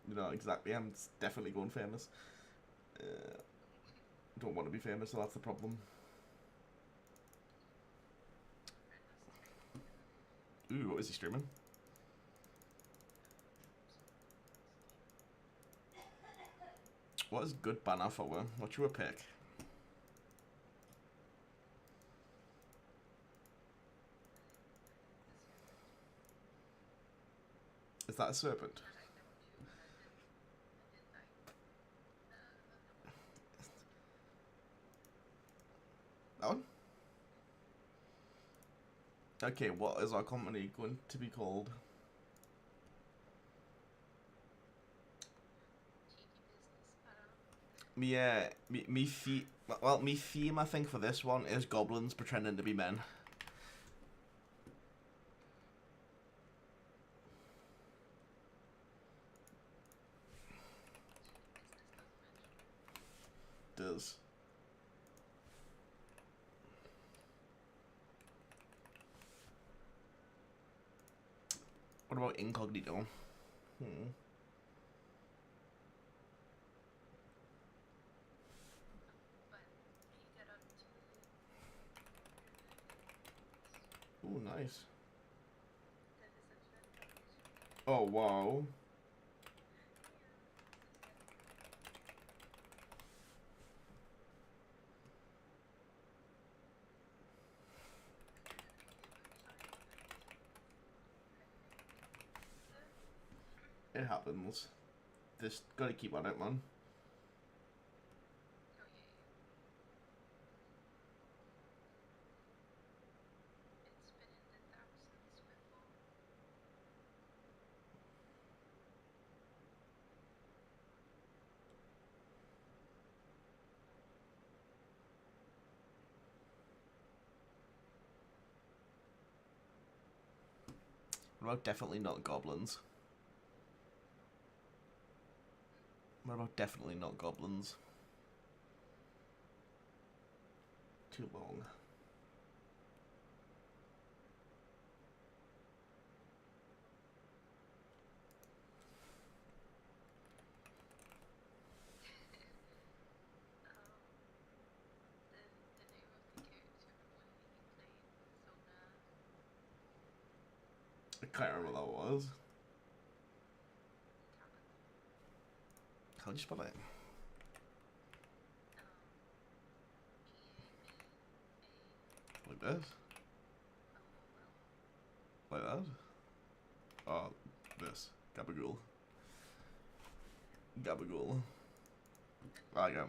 You know, exactly. I'm definitely going famous. Don't want to be famous, so that's the problem. Ooh, what is he streaming? What is good banner for? What's your pick? Is that a serpent? That one? Okay, what is our company going to be called? Me theme. Well, me theme I think for this one is goblins pretending to be men. Does. What about incognito? Ooh, nice. Oh, wow. It happens. Just gotta keep on it, man. What about definitely not goblins? What about definitely not goblins? Too long. I can't remember what that was. How do you spell it? Like this? Like that? Oh, this. Gabagool. Gabagool. Ah, yeah.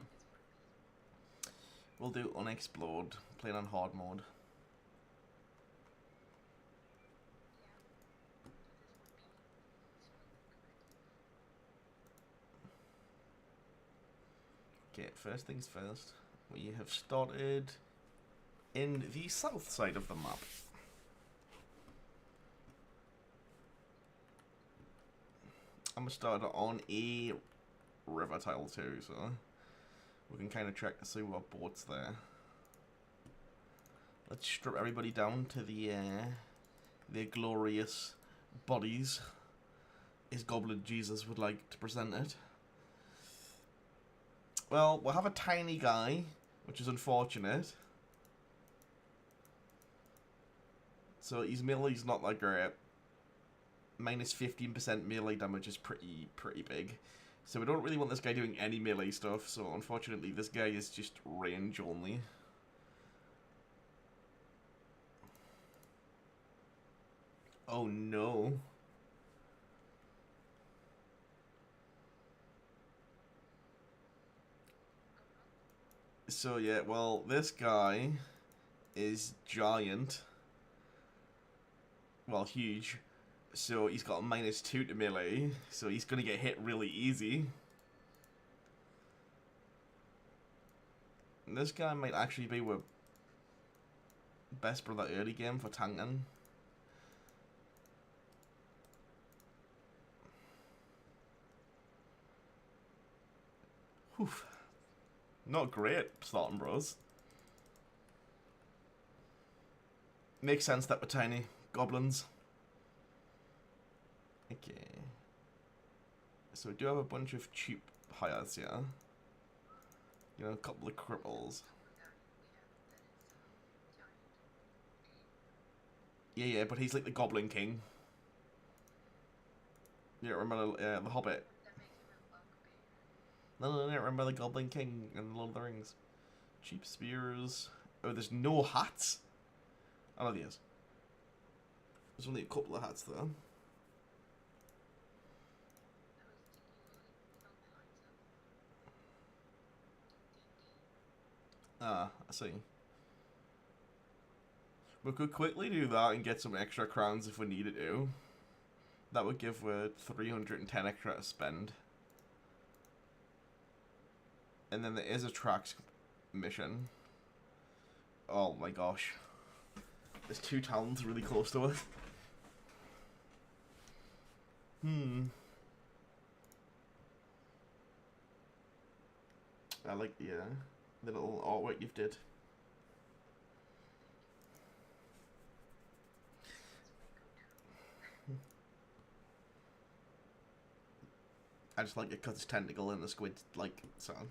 We'll do Unexplored, playing on hard mode. Okay, first things first. We have started in the south side of the map. I'm gonna start on a river tile too, so we can kind of check to see what boat's there. Let's strip everybody down to their glorious bodies, as Goblin Jesus would like to present it. Well, we'll have a tiny guy, which is unfortunate. So his melee's not that great. Minus 15% melee damage is pretty big. So we don't really want this guy doing any melee stuff, so unfortunately this guy is just range only. Oh no. So yeah, well, this guy is giant. Well, huge. So he's got a -2 to melee, so he's gonna get hit really easy. And this guy might actually be with best for that early game for tanking. Whew. Not great starting bros. Makes sense that we're tiny. Goblins. Okay. So we do have a bunch of cheap hires here. You know, a couple of cripples. Yeah, but he's like the Goblin King. You don't remember the Hobbit? No, remember the Goblin King and the Lord of the Rings. Cheap spears. Oh, there's no hats? Oh, no, there is. There's only a couple of hats though. Ah, I see. We could quickly do that and get some extra crowns if we needed to. That would give 310 extra to spend. And then there is a tracks mission. Oh my gosh. There's 2 towns really close to us. I like the little artwork you've did. I just like it because it's tentacle and the squid's like sound.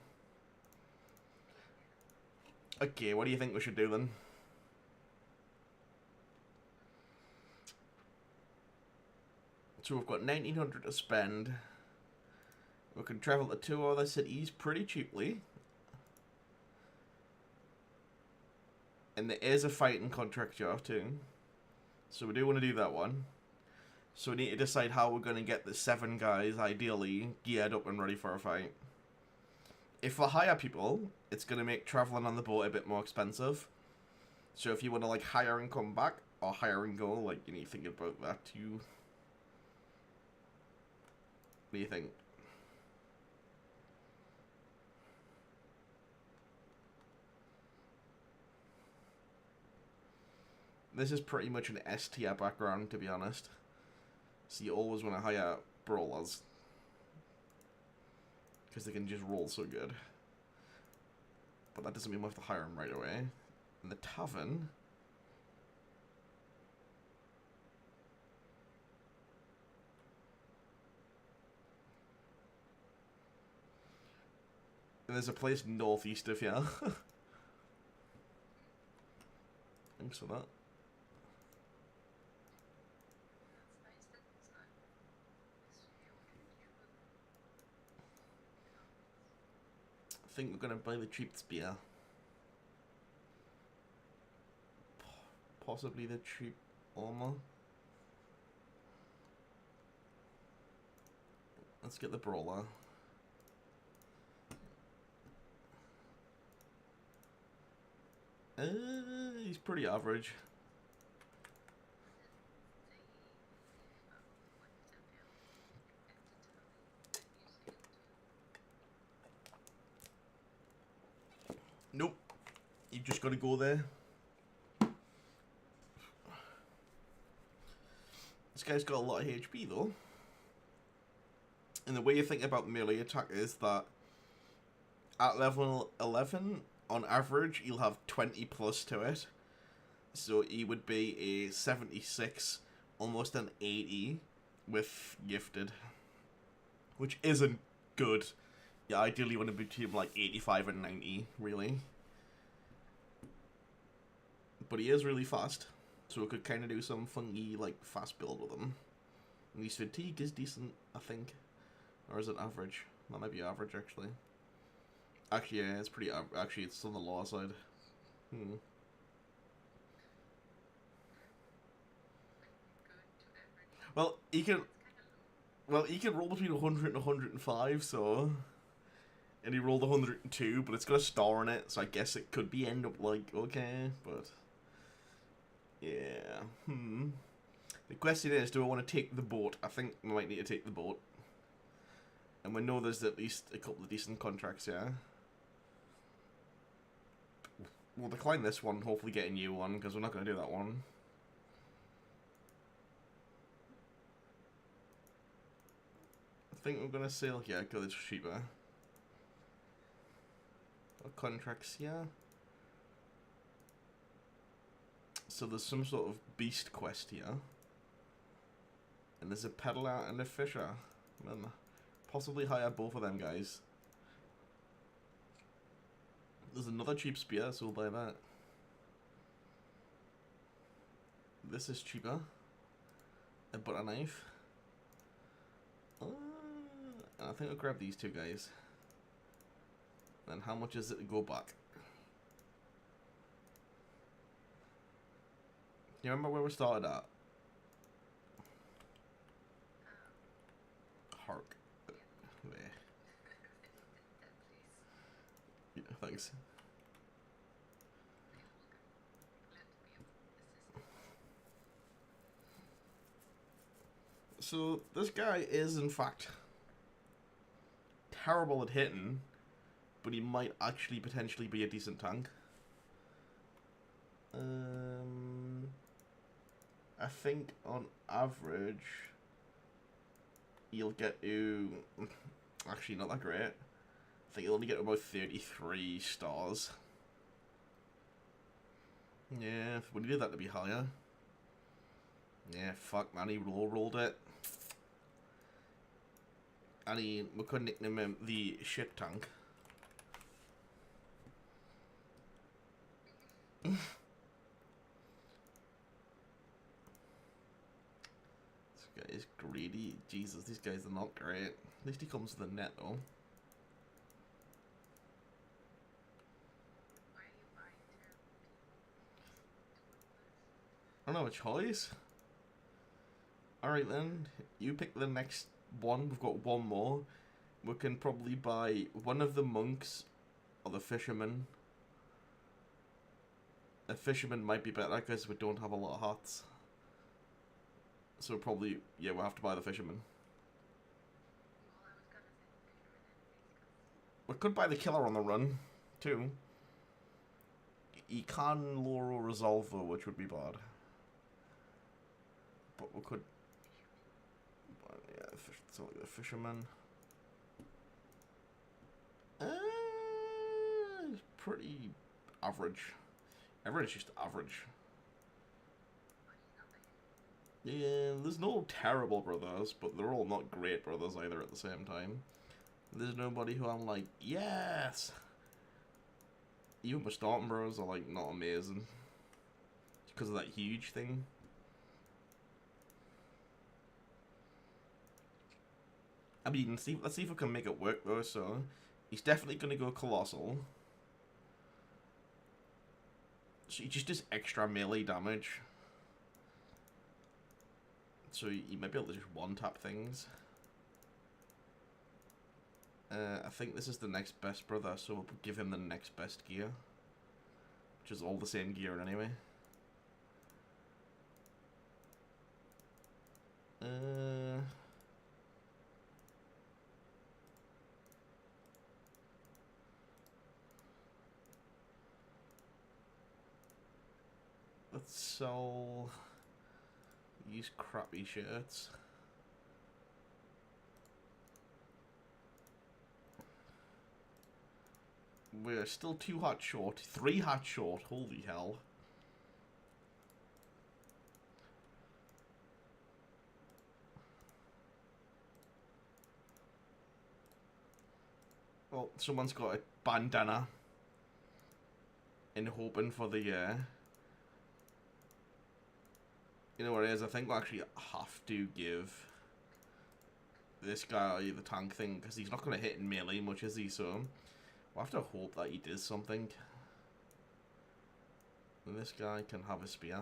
Okay, what do you think we should do then? So we've got 1900 to spend. We can travel to 2 other cities pretty cheaply. And there is a fighting contract you have too. So we do want to do that one. So we need to decide how we're going to get the 7 guys, ideally, geared up and ready for a fight. If we hire people, it's going to make traveling on the boat a bit more expensive. So if you want to like hire and come back, or hire and go, like you need to think about that too. What do you think? This is pretty much an S tier background, to be honest. So you always want to hire brawlers. Because they can just roll so good. But that doesn't mean we have to hire them right away. And the tavern... And there's a place northeast of here. Thanks for that. I think we're gonna buy the cheap spear. Possibly the cheap armor. Let's get the brawler. He's pretty average. Nope. You've just got to go there. This guy's got a lot of HP though. And the way you think about melee attack is that at level 11, on average, you'll have 20 plus to it. So he would be a 76, almost an 80 with gifted. Which isn't good. Yeah, ideally you want to be between like 85 and 90, really. But he is really fast. So we could kind of do some funky, like, fast build with him. And his fatigue is decent, I think. Or is it average? That might be average, actually. Actually, yeah, it's pretty actually, it's on the lower side. Well, he can... Well, he can roll between 100 and 105, so... And he rolled 102, but it's got a star on it, so I guess it could be end up, like, okay, but... Yeah, The question is, do I want to take the boat? I think we might need to take the boat. And we know there's at least a couple of decent contracts, yeah? We'll decline this one, hopefully get a new one, because we're not going to do that one. I think we're going to sail here, because it's cheaper. What contracts here? So there's some sort of beast quest here. And there's a peddler and a fisher. And possibly hire both of them guys. There's another cheap spear, so we'll buy that. This is cheaper. A butter knife. I think I'll grab these two guys. Then how much is it to go back? You remember where we started at? Hark. There. Yeah, thanks. So this guy is in fact terrible at hitting, but he might actually potentially be a decent tank. I think on average you'll get to, actually not that great. I think you'll only get about 33 stars. Yeah, we needed that to be higher. Yeah, fuck man, he rolled it. And we could nickname him the shit tank. This guy is greedy. Jesus, these guys are not great. At least he comes to the net though. I don't know a choice. Alright then, you pick the next one. We've got one more. We can probably buy one of the monks or the fisherman. The fisherman might be better because we don't have a lot of hats. So probably, yeah, we'll have to buy the fisherman. We could buy the killer on the run, too. He can Loro resolve though, which would be bad. But we could... yeah, so like the fisherman. Pretty average. Everyone's just average. Yeah, there's no terrible brothers, but they're all not great brothers either at the same time. There's nobody who I'm like, yes! Even my starting bros are like not amazing. Because of that huge thing. I mean, let's see if we can make it work though, so... he's definitely going to go Colossal. So he just does extra melee damage. So you might be able to just one-tap things. I think this is the next best brother, so we'll give him the next best gear. Which is all the same gear anyway. Let's sell these crappy shirts. We're still 2 hats short, 3 hats short, holy hell. Well, someone's got a bandana in hoping for the you know what it is, I think we'll actually have to give this guy the tank thing, because he's not going to hit in melee much, is he? So we'll have to hope that he does something. And this guy can have a spear.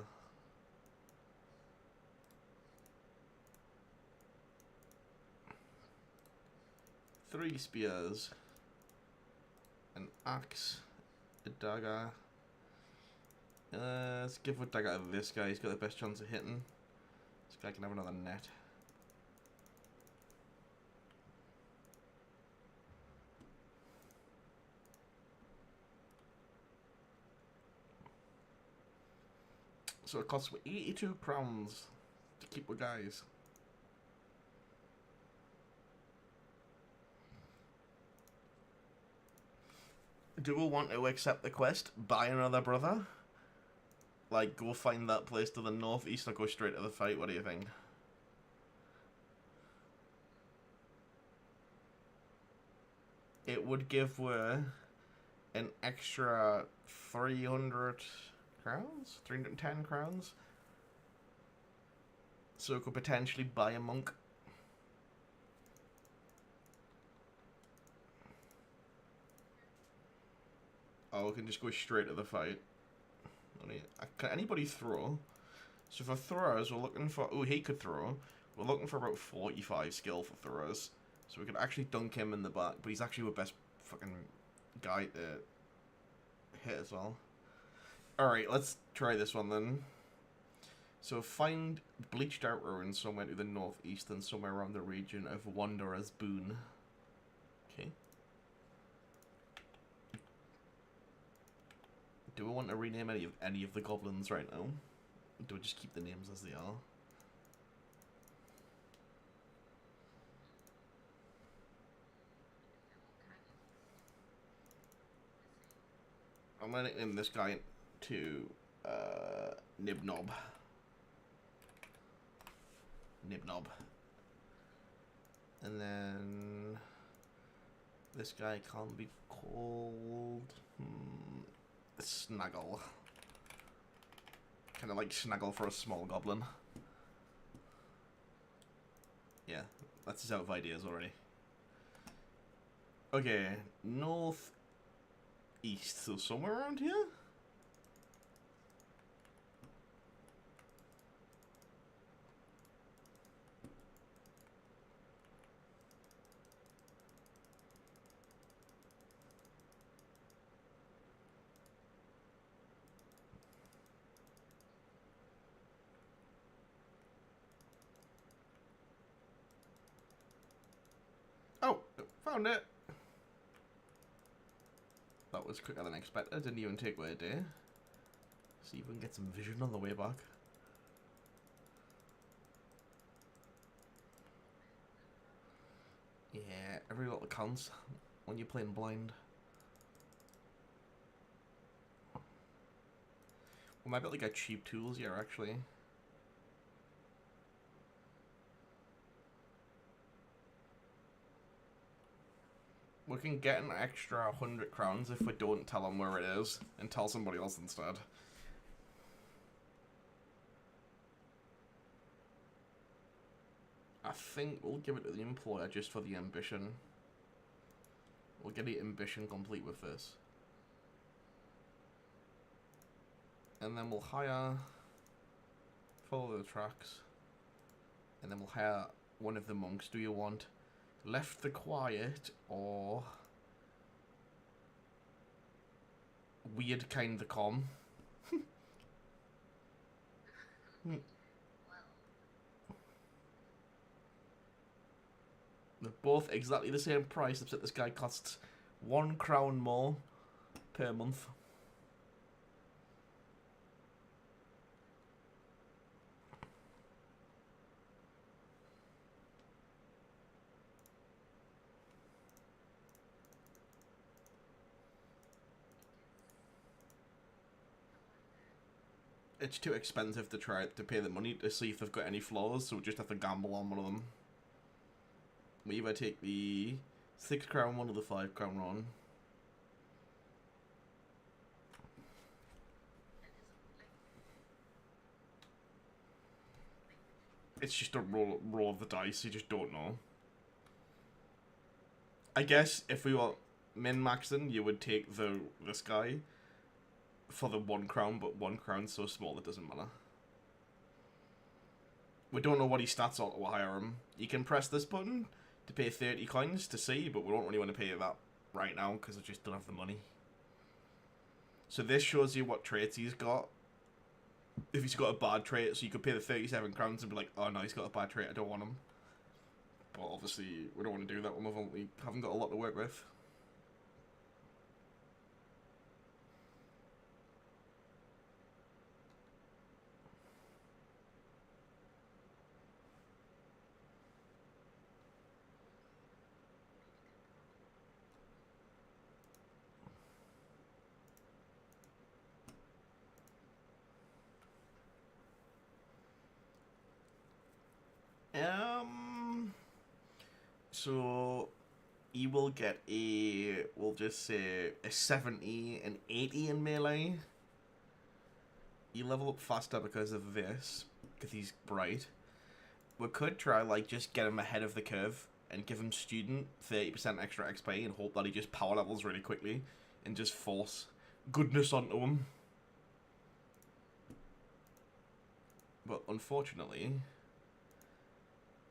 Three spears. An axe. A dagger. Let's give a dagger to this guy. He's got the best chance of hitting. This guy can have another net. So it costs 82 crowns to keep the guys. Do we want to accept the quest? Buy another brother? Like, go find that place to the northeast or go straight to the fight? What do you think? it would give her an extra 300 crowns? 310 crowns? So it could potentially buy a monk. Oh, we can just go straight to the fight. Can anybody throw? So for throwers, we're looking for... Oh, he could throw. We're looking for about 45 skill for throwers. So we could actually dunk him in the back. But he's actually the best fucking guy to hit as well. Alright, let's try this one then. So find bleached out ruins somewhere to the northeast and somewhere around the region of Wanderer's Boon. Okay. Do we want to rename any of the goblins right now? Or do we just keep the names as they are? I'm gonna name this guy to Nibnob. Nibnob. And then this guy can't be called Snaggle. Kind of like Snaggle for a small goblin. Yeah, that's his out of ideas already. Okay, north east, so somewhere around here? Oh, found it! That was quicker than expected, didn't even take away a day. See if we can get some vision on the way back. Yeah, every little counts when you're playing blind. We might be able to get cheap tools here, actually. We can get an extra 100 crowns if we don't tell them where it is, and tell somebody else instead. I think we'll give it to the employer just for the ambition. We'll get the ambition complete with this. And then we'll hire... follow the tracks. And then we'll hire one of the monks. Do you want Left the Quiet or Weird Kinda Calm? They're both exactly the same price, except this guy costs 1 crown more per month. It's too expensive to try to pay the money to see if they've got any flaws, so we just have to gamble on one of them. We either take the 6 crown one or the 5 crown one. It's just a roll of the dice, you just don't know. I guess if we were min-maxing, you would take this guy for the 1 crown, but 1 crown's so small it doesn't matter. We don't know what his stats are to hire him. You can press this button to pay 30 coins to see, but we don't really want to pay that right now because I just don't have the money. So this shows you what traits he's got. If he's got a bad trait, so you could pay the 37 crowns and be like, oh no, he's got a bad trait, I don't want him. But obviously, we don't want to do that when we haven't got a lot to work with. So he will get a, we'll just say, a 70 and 80 in melee. You level up faster because of this, because he's bright. We could try, like, just get him ahead of the curve and give him student 30% extra XP and hope that he just power levels really quickly and just force goodness onto him. But unfortunately,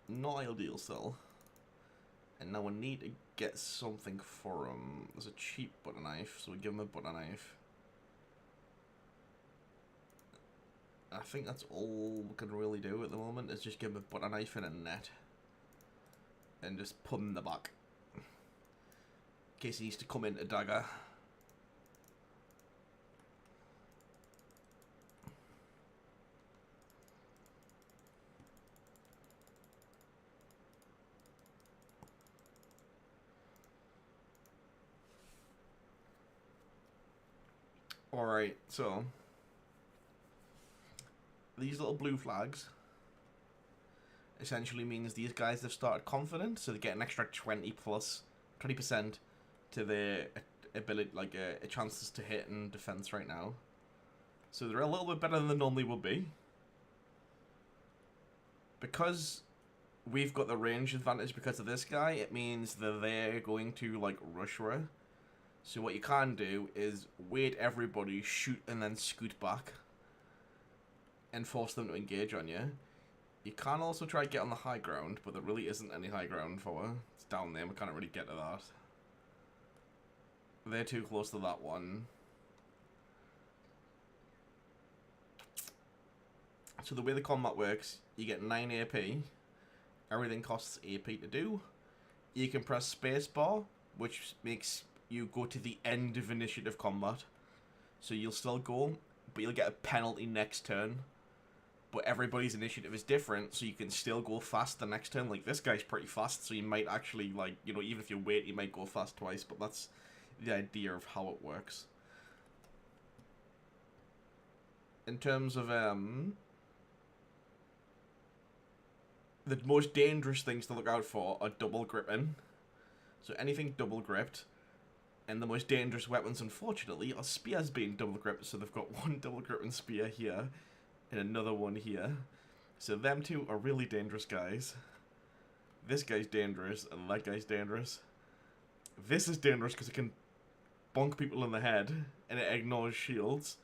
not ideal still. And now we need to get something for him. There's a cheap butter knife, so we give him a butter knife. I think that's all we can really do at the moment, is just give him a butter knife and a net. And just put him in the back. In case he needs to come into dagger. Alright, so these little blue flags essentially means these guys have started confident, so they get an extra 20% to their ability, like chances to hit and defense right now. So they're a little bit better than they normally would be. Because we've got the range advantage because of this guy, it means that they're going to, like, rush her. So what you can do is wait everybody, shoot, and then scoot back. And force them to engage on you. You can also try to get on the high ground, but there really isn't any high ground for her. It's down there, we can't really get to that. They're too close to that one. So the way the combat works, you get 9 AP. Everything costs AP to do. You can press spacebar, which makes you go to the end of initiative combat. So you'll still go, but you'll get a penalty next turn. But everybody's initiative is different, so you can still go fast the next turn. Like, this guy's pretty fast, so you might actually, like, you know, even if you wait, you might go fast twice. But that's the idea of how it works. In terms of, the most dangerous things to look out for are double gripping. So anything double gripped. And the most dangerous weapons, unfortunately, are spears being double gripped. So they've got one double gripping spear here. And another one here. So them two are really dangerous guys. This guy's dangerous, and that guy's dangerous. This is dangerous because it can bonk people in the head, and it ignores shields.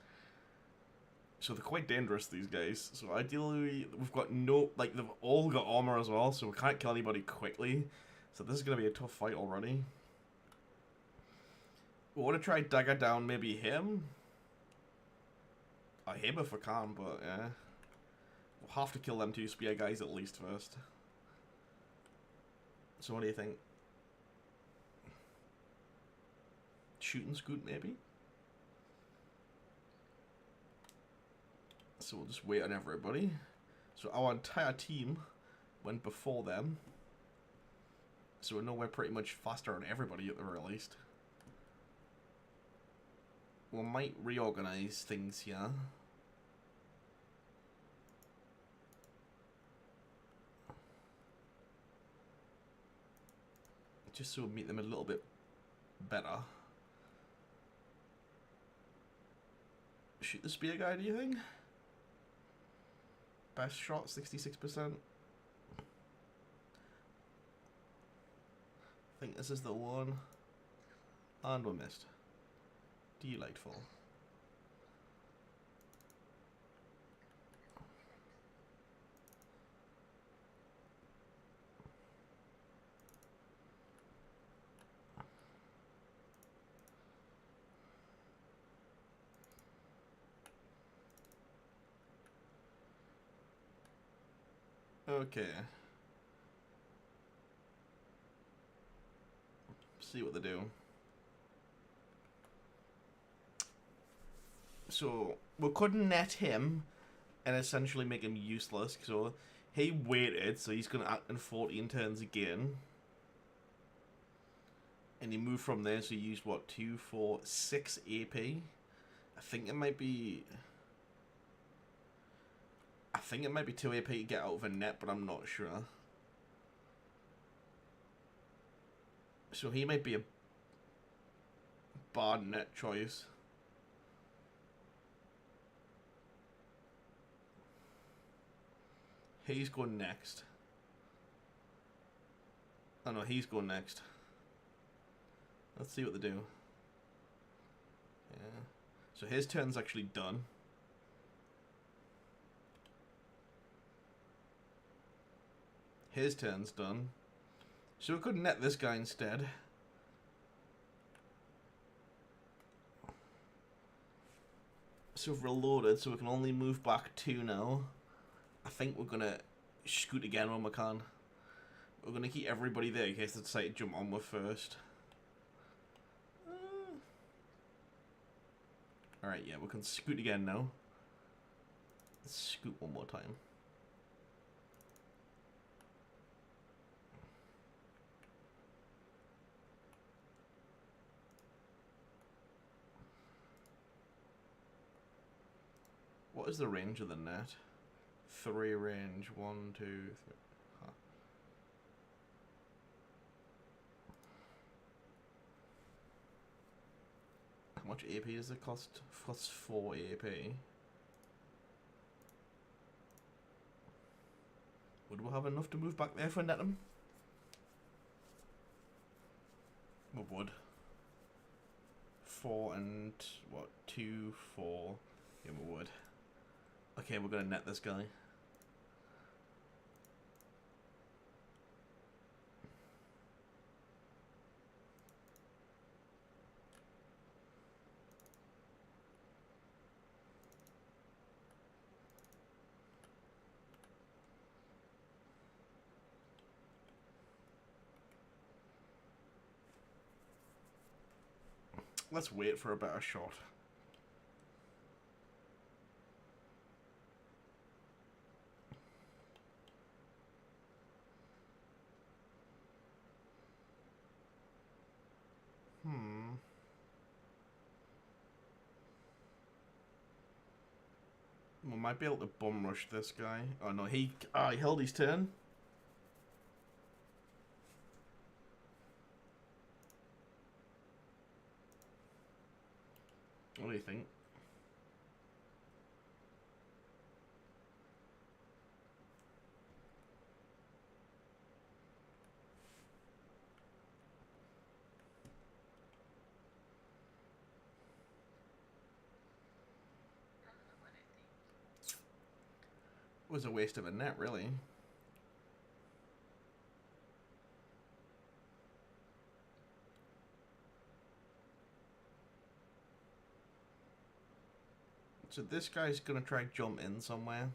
So they're quite dangerous, these guys. So ideally, we've got no... Like, they've all got armor as well, so we can't kill anybody quickly. So this is going to be a tough fight already. We want to try dagger down maybe him. Or him if we can, but yeah. We'll have to kill them two spear guys at least first. So what do you think? Shoot and scoot maybe? So we'll just wait on everybody. So our entire team went before them. So we know we're pretty much faster on everybody at the very least. We might reorganize things here. Just so we meet them a little bit better. Shoot the spear guy, do you think? Best shot, 66%. I think this is the one. And we missed. Delightful. Okay. See what they do. So we couldn't net him and essentially make him useless. So he waited, so he's going to act in 14 turns again. And he moved from there, so he used what, 2, 4, 6 AP? I think it might be 2 AP to get out of a net, but I'm not sure. So he might be a bad net choice. He's going next. Oh no, he's going next. Let's see what they do. Yeah. So his turn's actually done. His turn's done. So we could net this guy instead. So we've reloaded, so we can only move back 2 now. I think we're gonna scoot again when we can. We're gonna keep everybody there in case they decide to jump on with first. Alright, yeah, we can scoot again now. Let's scoot one more time. What is the range of the net? 3 range. 1, 2, 3. Huh. How much AP does it cost? Costs 4 AP. Would we have enough to move back there for net him? We would. 4 and what? 2, 4. Yeah, we would. Okay, we're gonna net this guy. Let's wait for a better shot. We might be able to bum rush this guy. Oh no, he held his turn. What do you think? It was a waste of a net, really. So this guy's gonna try to jump in somewhere.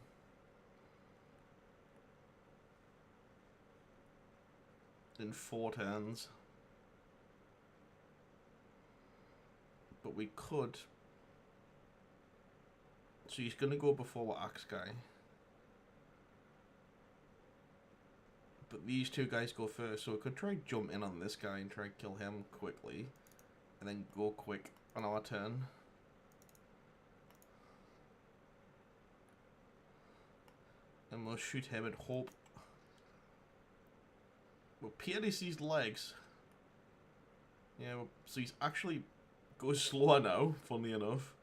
In 4 turns. But we could. So he's gonna go before our axe guy. But these 2 guys go first, so we could try jump in on this guy and try to kill him quickly. And then go quick on our turn. And we'll shoot him and hope. Well, Pierre sees legs. Yeah, well, so he's actually goes slower now, funnily enough.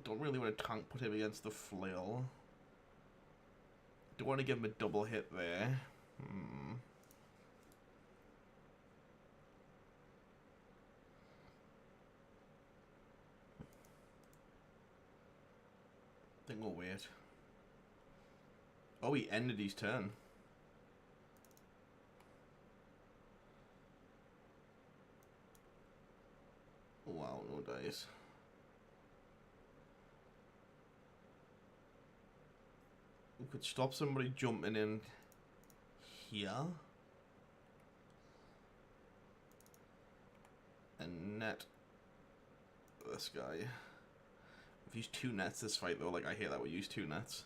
Don't really want to tank put him against the flail. Don't want to give him a double hit there. I think we'll wait. Oh, he ended his turn. Wow, no dice. We could stop somebody jumping in here. And net this guy. We've used 2 nets this fight though, like I hate that we use 2 nets.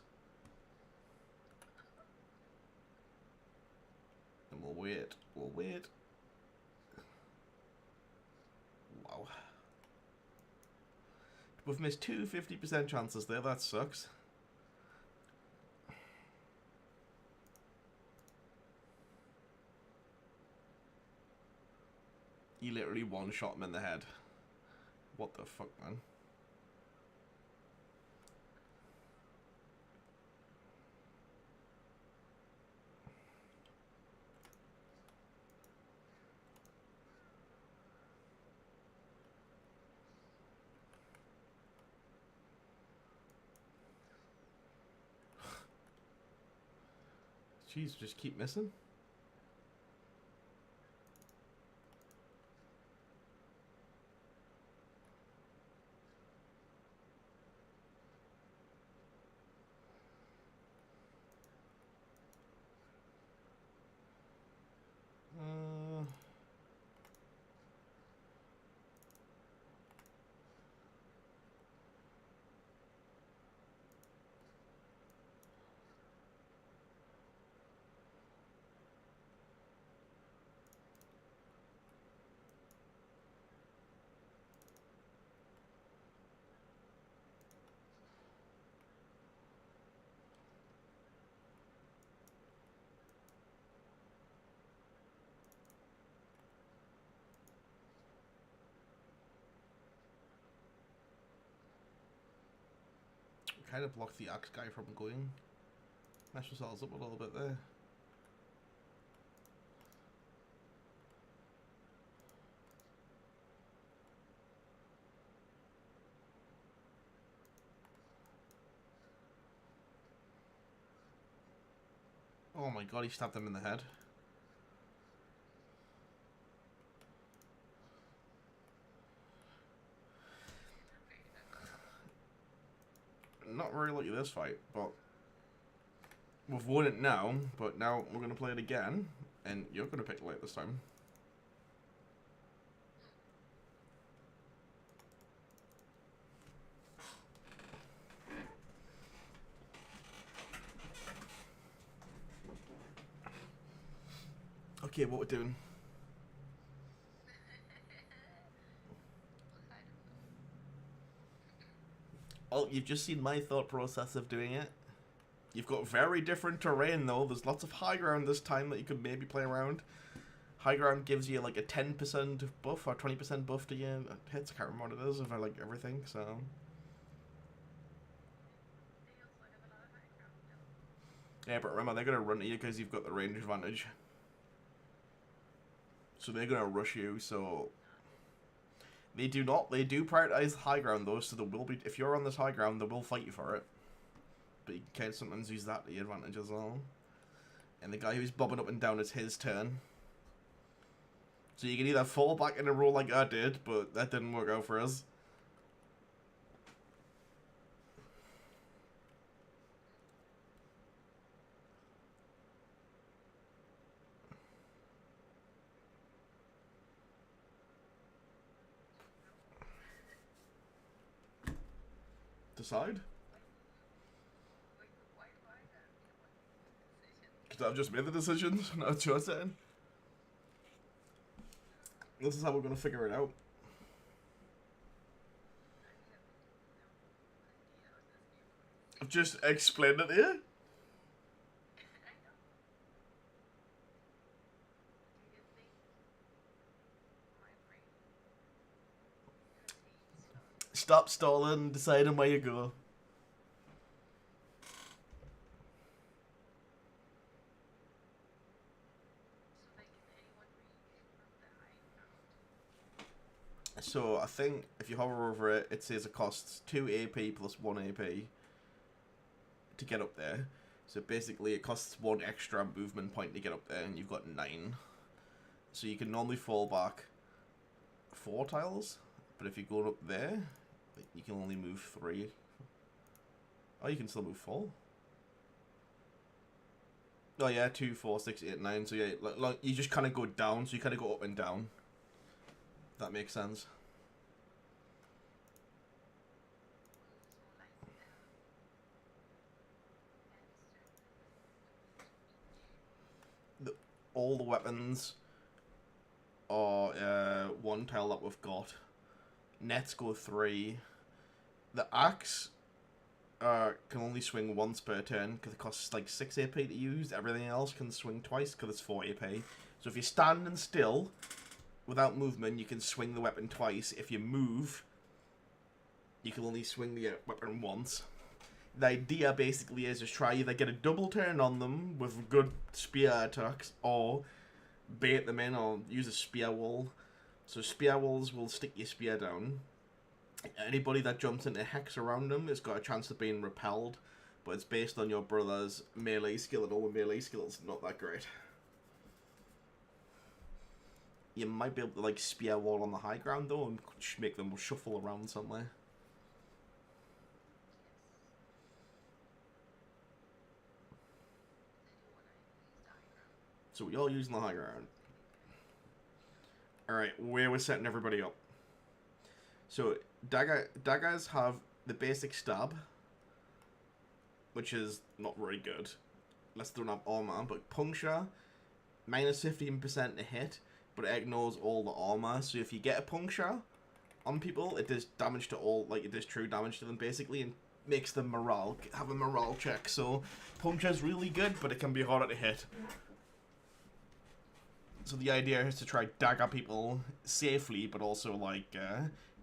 And we'll wait. We'll wait. Wow. We've missed 2 50% chances there, that sucks. You literally one-shot him in the head. What the fuck, man? Jeez, just keep missing. Kind of blocked the axe guy from going. Mess yourselves up a little bit there. Oh my god, he stabbed him in the head. Not really like this fight, but we've won it now, but now we're going to play it again, and you're going to pick late this time. Okay, what we're doing? Oh, you've just seen my thought process of doing it. You've got very different terrain though. There's lots of high ground this time that you could maybe play around. High ground gives you like a 10% buff or 20% buff to your hits. I can't remember what it is if I like everything, so. Yeah, but remember, they're going to run to you because you've got the range advantage. So they're going to rush you, so... They do prioritize high ground though, so there will be... If you're on this high ground, they will fight you for it. But you can sometimes use that to your advantage as well. And the guy who's bobbing up and down, it's his turn. So you can either fall back in a roll like I did, but that didn't work out for us. Decide? Because I've just made the decision. Now it's your turn. This is how we're going to figure it out. I've just explained it here. Stop stalling, deciding where you go. So I think if you hover over it, it says it costs 2 AP plus 1 AP to get up there. So basically it costs 1 extra movement point to get up there, and you've got 9. So you can normally fall back 4 tiles, but if you go up there, you can only move 3. Oh, you can still move 4. Oh yeah, 2, 4, 6, 8, 9. So yeah, like you just kind of go down, so you kind of go up and down. That makes sense. All the weapons are 1 tile that we've got. Nets go 3. The axe can only swing once per turn because it costs like 6 AP to use. Everything else can swing twice because it's 4 AP. So if you're standing still without movement, you can swing the weapon twice. If you move, you can only swing the weapon once. The idea basically is just try either get a double turn on them with good spear attacks, or bait them in, or use a spear wall. So spear walls will stick your spear down. Anybody that jumps into hex around them has got a chance of being repelled, but it's based on your brother's melee skill, and all the melee skills not that great. You might be able to like spear wall on the high ground though, and make them shuffle around somewhere. So we all using the high ground. Alright, where we're setting everybody up. So daggers have the basic stab, which is not very good. Unless they don't have armor, but puncture, minus 15% to hit, but it ignores all the armor. So if you get a puncture on people, it does damage to all, like it does true damage to them basically, and makes them have a morale check. So puncture is really good, but it can be harder to hit. So the idea is to try dagger people safely, but also like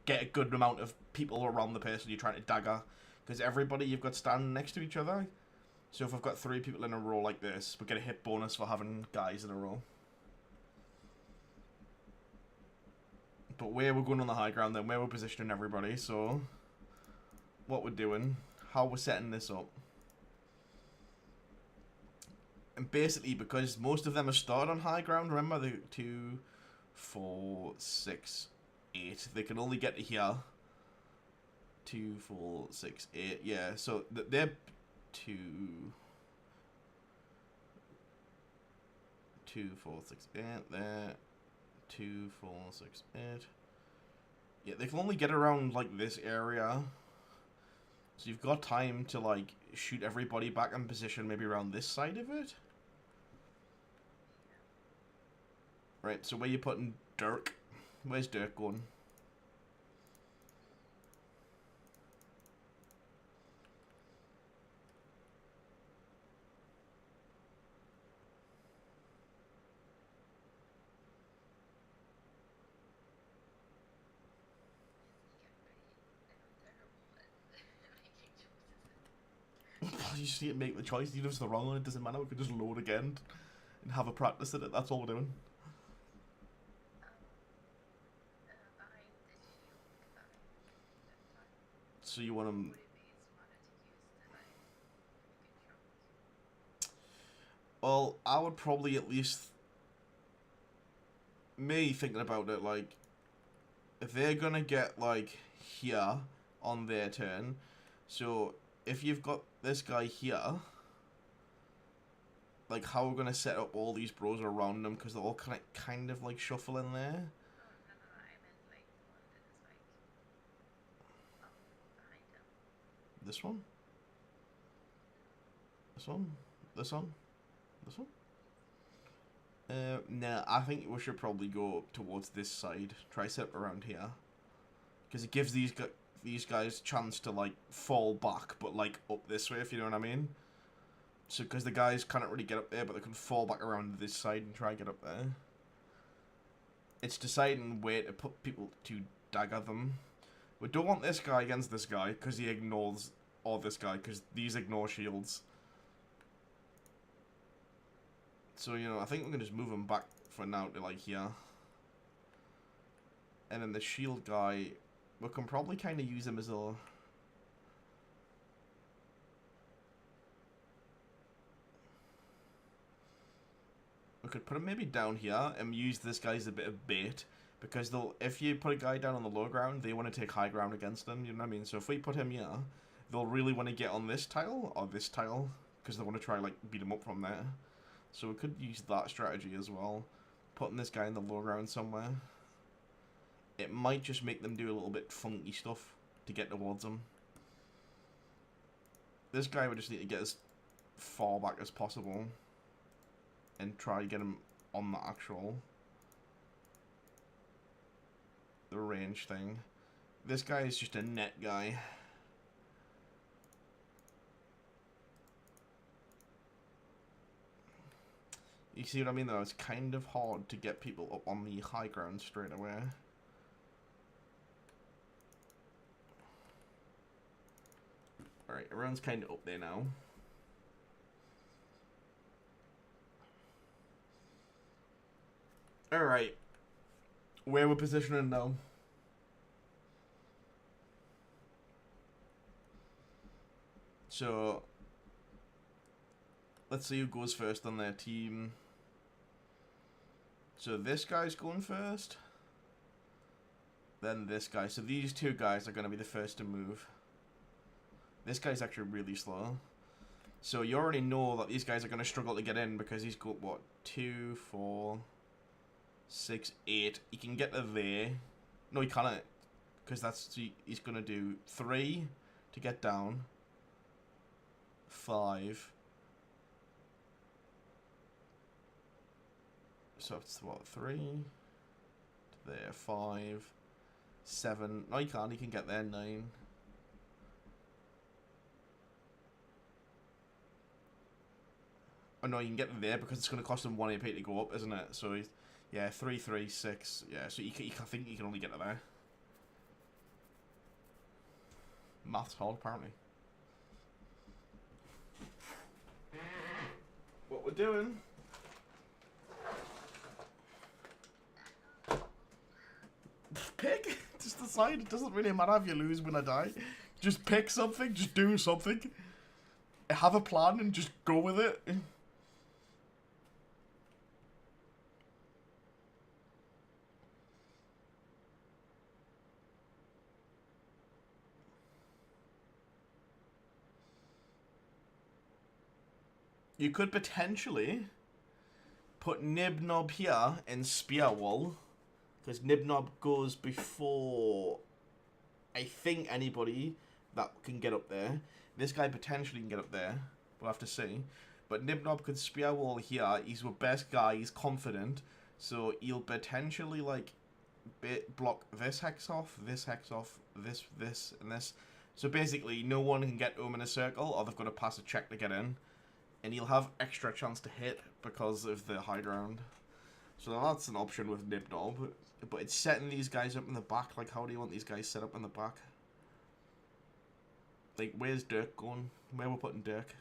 get a good amount of people around the person you're trying to dagger, because everybody you've got standing next to each other. So if I've got 3 people in a row like this, we get a hit bonus for having guys in a row. But where we're going on the high ground then, where we're positioning everybody, so what we're doing, how we're setting this up. And basically, because most of them are started on high ground, remember, the 2, 4, 6, 8, they can only get to here. 2, 4, 6, 8, yeah, so they're 2, 4, 6, 8, there, 2, 4, 6, 8. Yeah, they can only get around, like, this area. So you've got time to, like, shoot everybody back in position maybe around this side of it. Right, so where you putting Dirk? Where's Dirk going? You just need to make the choice. Even if it's the wrong one, it doesn't matter. We could just load again and have a practice at it. That's all we're doing. So you want them... Well, I would probably at least... Me thinking about it, like... If they're gonna get, like, here on their turn... So, if you've got this guy here... Like, how we're gonna set up all these bros around them, because they're all kind of, like, shuffling there. This one? This one? This one? This one? Nah, I think we should probably go towards this side. Try set around here. Because it gives these guys chance to, like, fall back, but, like, up this way, if you know what I mean. So, because the guys can't really get up there, but they can fall back around this side and try and get up there. It's deciding where to put people to dagger them. We don't want this guy against this guy, because he ignores... Or this guy, because these ignore shields. So, you know, I think we can just move him back for now to, like, here. And then the shield guy, we can probably kind of use him as a... We could put him maybe down here and use this guy as a bit of bait. Because they'll, if you put a guy down on the low ground, they want to take high ground against them, you know what I mean? So if we put him here, they'll really want to get on this tile, or this tile, because they want to try, like, beat him up from there. So we could use that strategy as well. Putting this guy in the low ground somewhere. It might just make them do a little bit funky stuff to get towards him. This guy would just need to get as far back as possible. And try to get him on the actual... the range thing. This guy is just a net guy. You see what I mean, though? It's kind of hard to get people up on the high ground straight away. Alright, everyone's kind of up there now. Alright. Where we're positioning now. So, let's see who goes first on their team. So this guy's going first. Then this guy. So these two guys are going to be the first to move. This guy's actually really slow. So you already know that these guys are going to struggle to get in because he's got, what, 2, 4, 6, 8. He can get to there. No, he can't. Because that's, he's going to do 3 to get down. 5. So it's what, 3 to there, 5, 7. No, he can't. He can get there. 9. Oh no, you can get there because it's going to cost him 1 AP to go up, isn't it? So he's, yeah, 3, 3, 6. Yeah, so I think he can only get to there. Maths hard, apparently. What we're doing. Pick. Just decide. It doesn't really matter if you lose, win, or die. Just pick something. Just do something. Have a plan and just go with it. You could potentially put Nib Nob here and Spear Wall. Because Nib Nob goes before, I think, anybody that can get up there. This guy potentially can get up there. We'll have to see. But Nib Nob could Spear Wall here. He's the best guy. He's confident. So he'll potentially, like, block this hex off, this, and this. So basically, no one can get to him in a circle, or they've got to pass a check to get in. And he'll have extra chance to hit because of the high ground. So that's an option with Nib Nob. But it's setting these guys up in the back. Like, how do you want these guys set up in the back? Like, where's Dirk going? Where we're putting Dirk?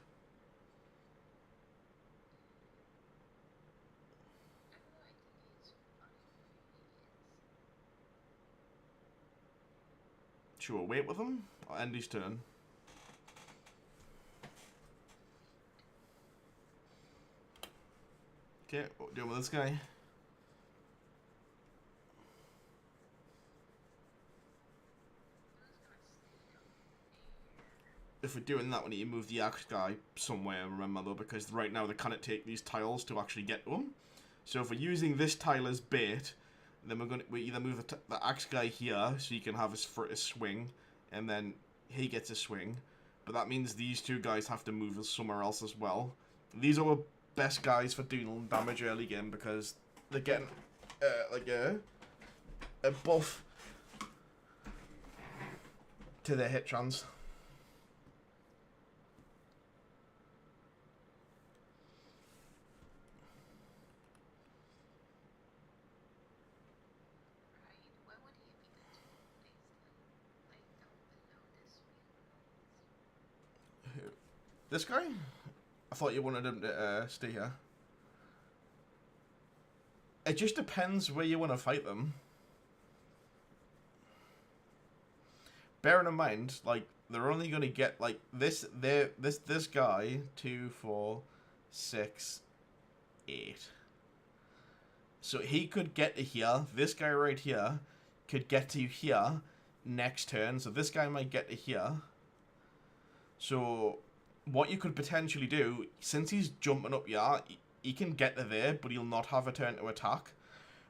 Should we wait with him? Or end his turn? Okay, what we're doing with this guy? If we're doing that, we need to move the axe guy somewhere, remember, though, because right now they cannot take these tiles to actually get to him. So if we're using this tile as bait, then we either move the axe guy here, so he can have his swing, and then he gets a swing. But that means these two guys have to move somewhere else as well. These are our best guys for dealing damage early game, because they're getting, like, a buff to their hit chance. This guy? I thought you wanted him to stay here. It just depends where you want to fight them. Bearing in mind, like, they're only going to get, like, this guy, 2, 4, 6, 8. So he could get to here. This guy right here could get to here next turn. So this guy might get to here. So what you could potentially do, since he's jumping up here, he can get to there, but he'll not have a turn to attack.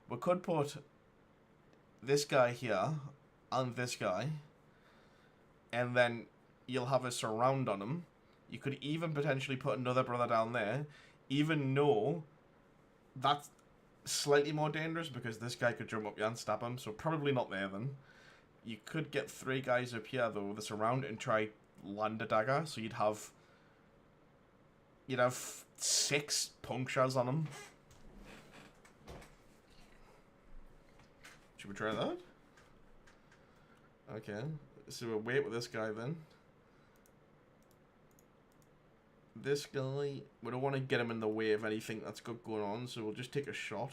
We could put this guy here and this guy, and then you'll have a surround on him. You could even potentially put another brother down there, even though that's slightly more dangerous because this guy could jump up here and stab him, so probably not there then. You could get 3 guys up here though with a surround and try land a dagger, so you'd have 6 punctures on him. Should we try that? Okay, so we'll wait with this guy then. This guy, we don't want to get him in the way of anything that's got going on, so we'll just take a shot.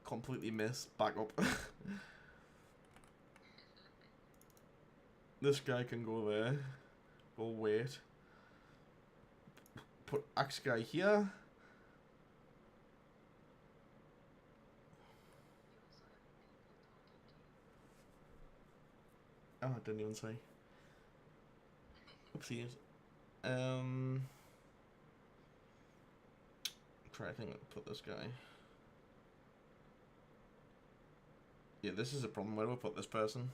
Completely miss. Back up. This guy can go there. We'll wait. Put axe guy here. Oh, I didn't even say. Oopsies. Try, I think I'll put this guy. Yeah, this is a problem. Where do we put this person?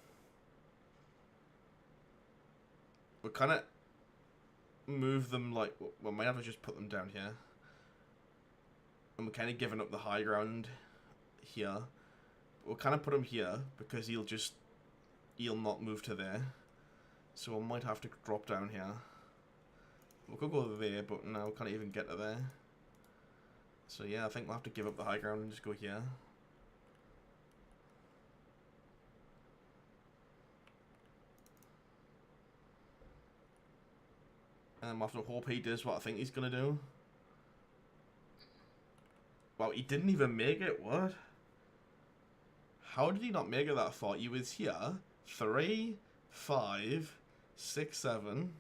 We'll kind of move them like, we might have to just put them down here. And we're kind of giving up the high ground here. We'll kind of put him here because he'll not move to there. So we might have to drop down here. We could go there, but no, we can't even get to there. So yeah, I think we'll have to give up the high ground and just go here. And we'll have to hope he does what I think he's gonna do. Wow, he didn't even make it, what? How did he not make it that far? He was here. 3, 5, 6, 7.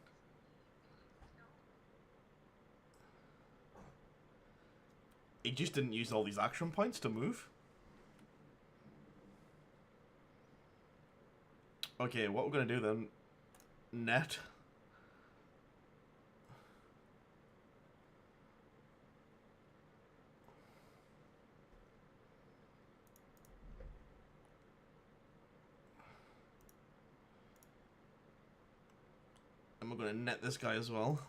He just didn't use all these action points to move. Okay, what we're gonna do then? Net. And we're gonna net this guy as well.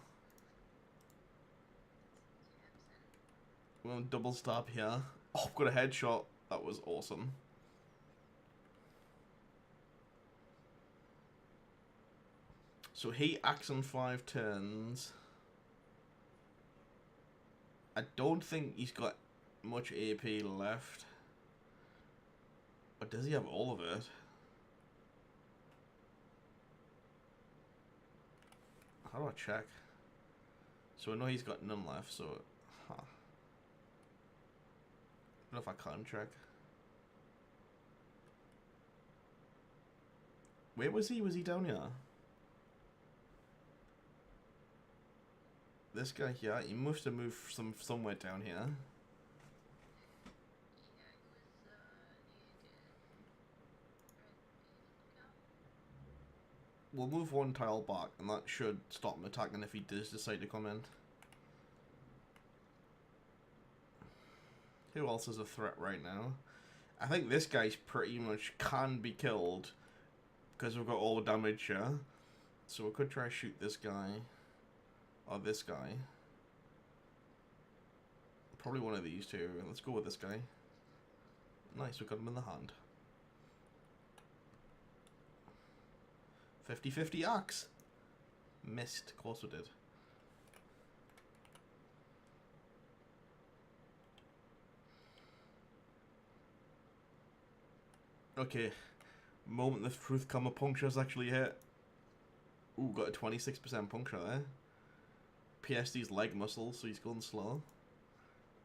We're gonna double stab here. Oh, I've got a headshot. That was awesome. So he acts on 5 turns. I don't think he's got much AP left. Or does he have all of it? How do I check? So I know he's got none left, so... Huh. I don't know if I can check. Where was he? Was he down here? This guy here, he must have moved somewhere down here. We'll move one tile back, and that should stop him attacking if he does decide to come in. Who else is a threat right now? I think this guy's pretty much can be killed because we've got all the damage here. So we could try to shoot this guy. Or this guy. Probably one of these two. Let's go with this guy. Nice, we got him in the hand. 50-50 axe. Missed. Of course we did. Okay. Moment of truth, comma, puncture's actually hit. Ooh, got a 26% puncture there. PSD's leg muscle, so he's going slow.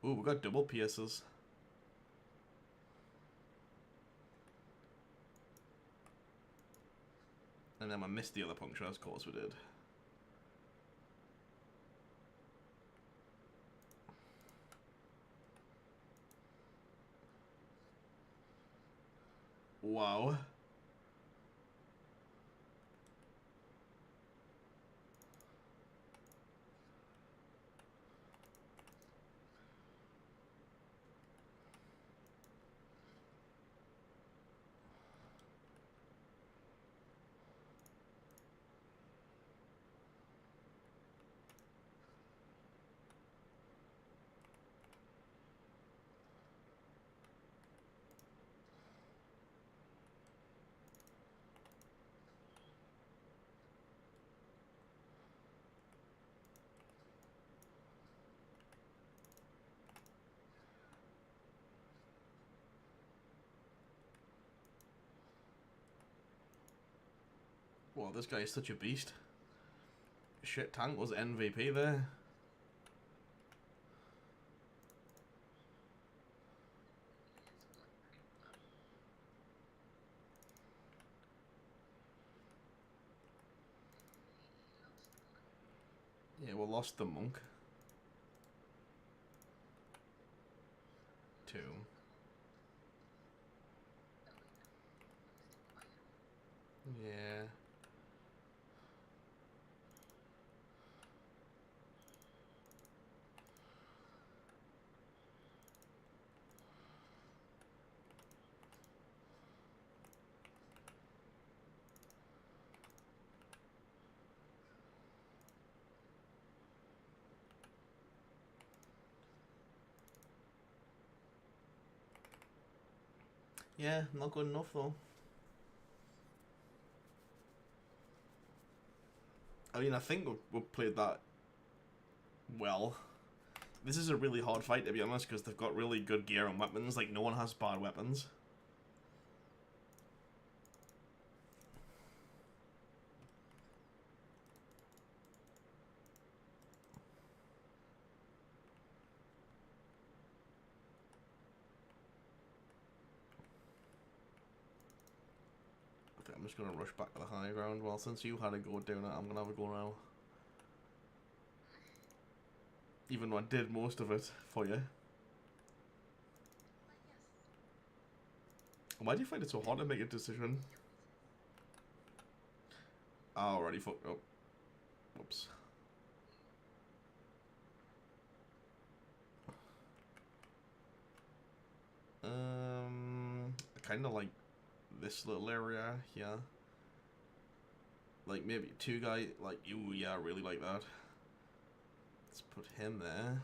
Ooh, we got double pierces. And then I missed the other puncture, of course we did. Wow. Well, this guy is such a beast. Shit, tank was MVP there. Yeah, we lost the monk. 2. Yeah. Yeah, not good enough though. I mean, I think we played that well. This is a really hard fight, to be honest, because they've got really good gear and weapons. Like, no one has bad weapons. I think I'm just going to rush back to the high ground. Well, since you had a go doing it, I'm going to have a go now. Even though I did most of it for you. Why do you find it so hard to make a decision? I already fucked up. Whoops. I kind of like this little area here. Like maybe 2 guy, like, ooh, yeah, I really like that. Let's put him there.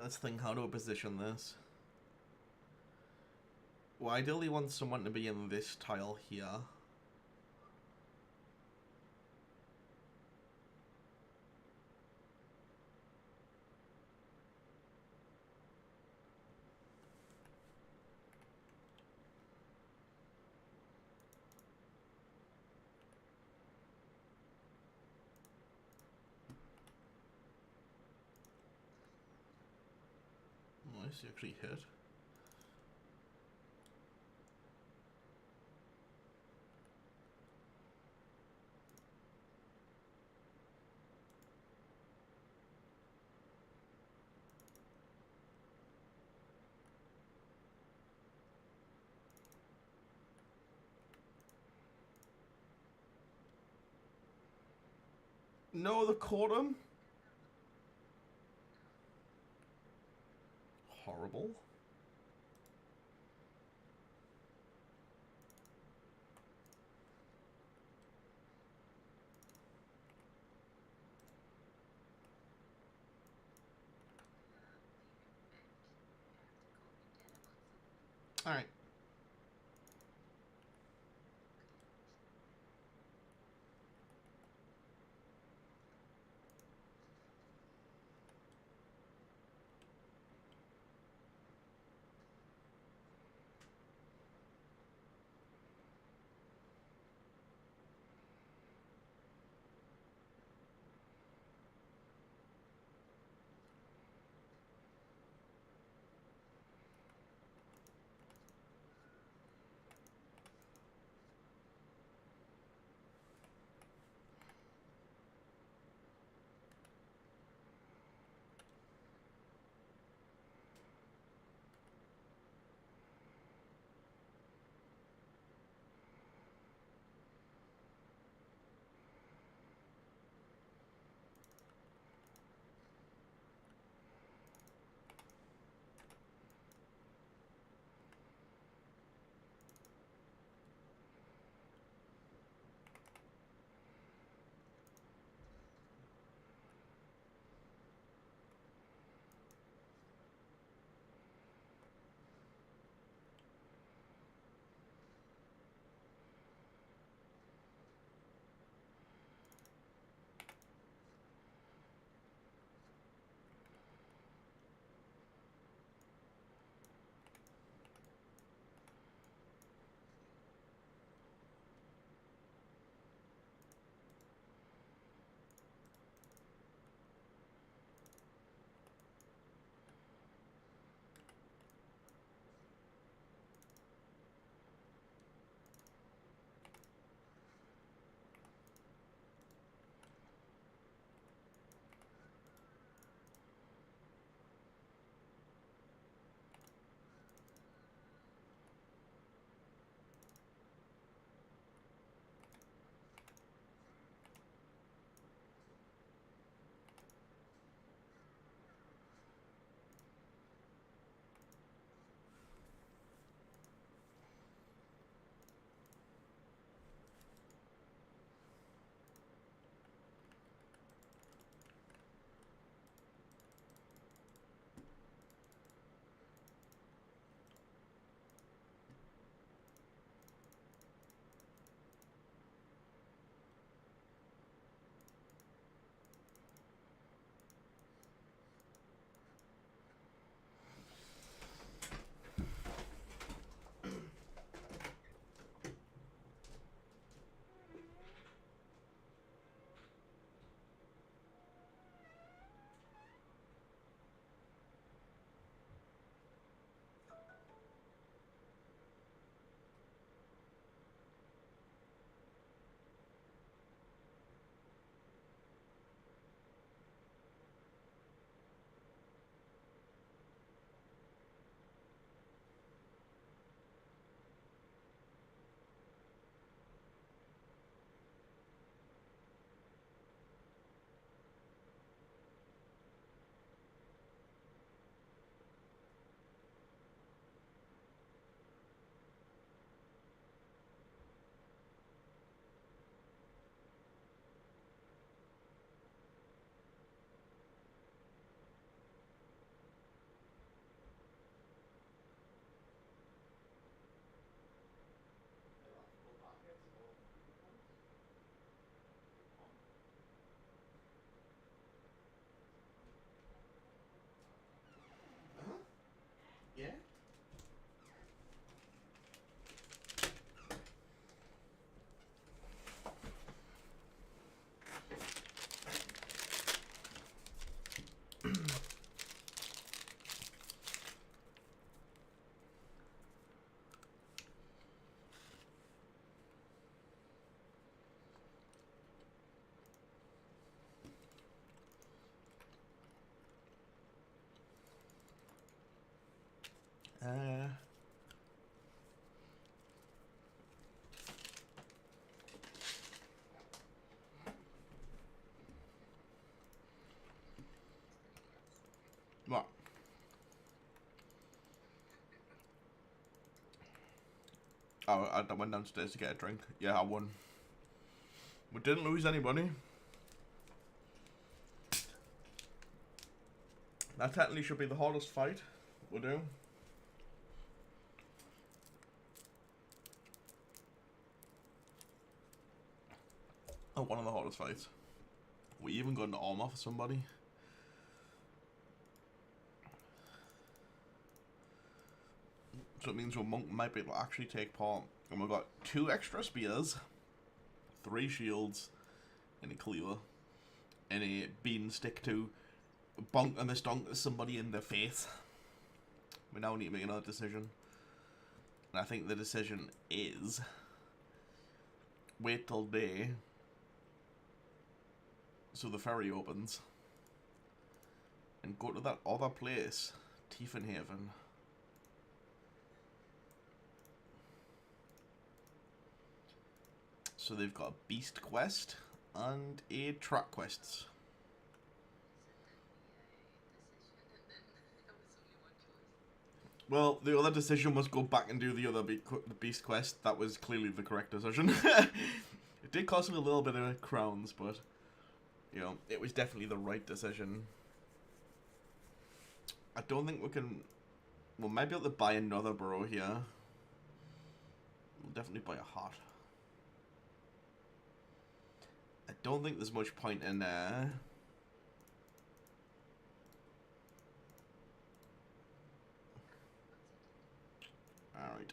Let's think how to position this. Well, I ideally want someone to be in this tile here. Nice, you actually hit. No, the caught him. Horrible. Alright. What? Oh, I went downstairs to get a drink. Yeah, I won. We didn't lose anybody. That technically should be the hardest fight we'll do. Oh, one of the hardest fights. We even got an armor for somebody. So it means your monk might be able to actually take part. And we've got 2 extra spears, 3 shields, and a cleaver, and a bean stick to bonk and stonk somebody in the face. We now need to make another decision. And I think the decision is wait till day so the ferry opens and go to that other place, Tiefenhaven. So they've got a beast quest and a track quests. Well, the other decision was go back and do the other beast quest. That was clearly the correct decision. It did cost me a little bit of crowns, but, you know, it was definitely the right decision. I don't think we can... We'll maybe be able to buy another burrow here. We'll definitely buy a hut. I don't think there's much point in there. Alright.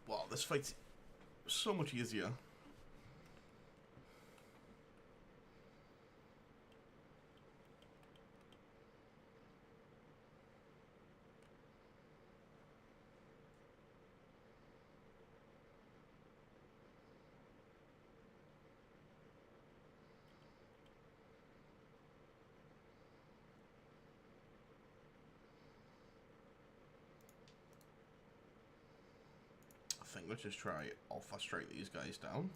Wow, this fight's so much easier. I think let's just try alpha strike these guys down.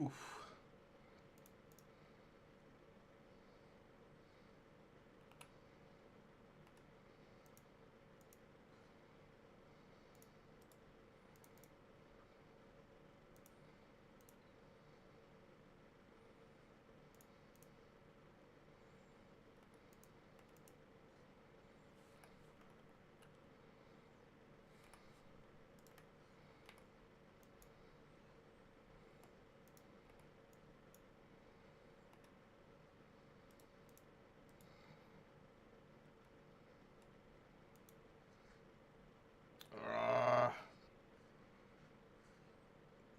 Oof.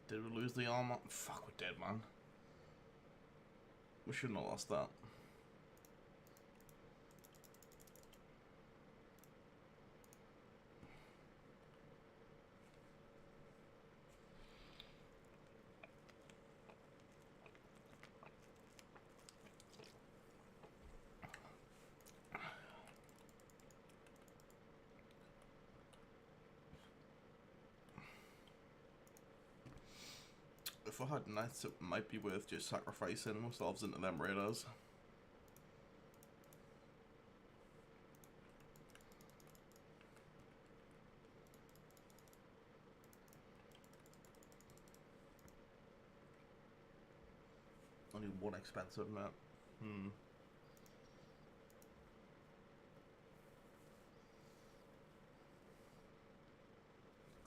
Did we lose the armor? Fuck, we're dead, man. We shouldn't have lost that. If I had knights, it might be worth just sacrificing ourselves into them raiders. Only one expensive map.